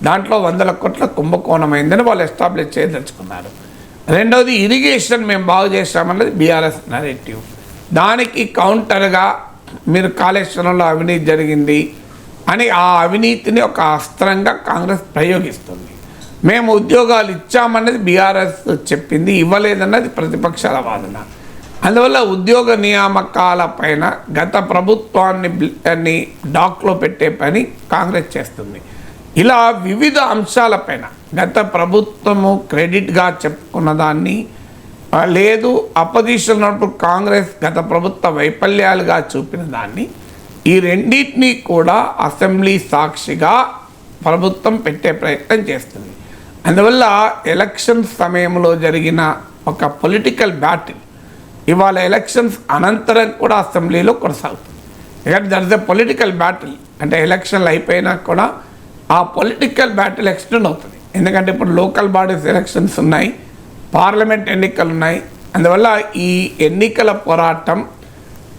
దాంట్లో 100 కోట్ల కుంభకోణమైందని వాళ్ళు ఎస్టాబ్లిష్ చేయదలుచుకున్నారు. రెండవది ఇరిగేషన్ మేము బాగు చేశామన్నది బీఆర్ఎస్ నరేటివ్. దానికి కౌంటర్గా మీరు కాళేశ్వరంలో అవినీతి జరిగింది అని ఆ అవినీతిని ఒక అస్త్రంగా కాంగ్రెస్ ప్రయోగిస్తుంది. మేము ఉద్యోగాలు ఇచ్చామన్నది బీఆర్ఎస్ చెప్పింది, ఇవ్వలేదన్నది ప్రతిపక్షాల వాదన. అందువల్ల ఉద్యోగ నియామకాల పైన గత ప్రభుత్వాన్ని డాక్లో పెట్టే పని కాంగ్రెస్ చేస్తుంది. ఇలా వివిధ అంశాలపైన గత ప్రభుత్వము క్రెడిట్గా చెప్పుకున్న దాన్ని లేదు, అపోజిషన్ ఉన్నప్పుడు కాంగ్రెస్ గత ప్రభుత్వ వైఫల్యాలుగా చూపిన దాన్ని, ఈ రెండింటినీ కూడా అసెంబ్లీ సాక్షిగా ప్రభుత్వం పెట్టే ప్రయత్నం చేస్తుంది. అందువల్ల ఎలక్షన్ సమయంలో జరిగిన ఒక పొలిటికల్ బ్యాటిల్ ఇవాళ ఎలక్షన్స్ అనంతరం కూడా అసెంబ్లీలో కొనసాగుతుంది. ఎందుకంటే there is a political battle, అంటే ఎలక్షన్లు అయిపోయినా కూడా ఆ పొలిటికల్ బ్యాటిల్ ఎక్స్టెండ్ అవుతుంది. ఎందుకంటే ఇప్పుడు లోకల్ బాడీస్ ఎలక్షన్స్ ఉన్నాయి, పార్లమెంట్ ఎన్నికలు ఉన్నాయి. అందువల్ల ఈ ఎన్నికల పోరాటం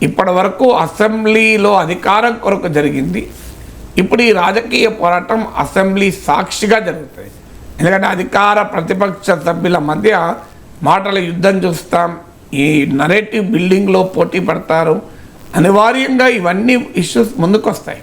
ఇప్పటి వరకు అసెంబ్లీలో అధికారం కొరకు జరిగింది. ఇప్పుడు ఈ రాజకీయ పోరాటం అసెంబ్లీ సాక్షిగా జరుగుతుంది. ఎందుకంటే అధికార ప్రతిపక్ష సభ్యుల మధ్య మాటల యుద్ధం చూస్తాం, ఈ నరేటివ్ బిల్డింగ్లో పోటీ పడతారు. అనివార్యంగా ఇవన్నీ ఇష్యూస్ ముందుకు వస్తాయి.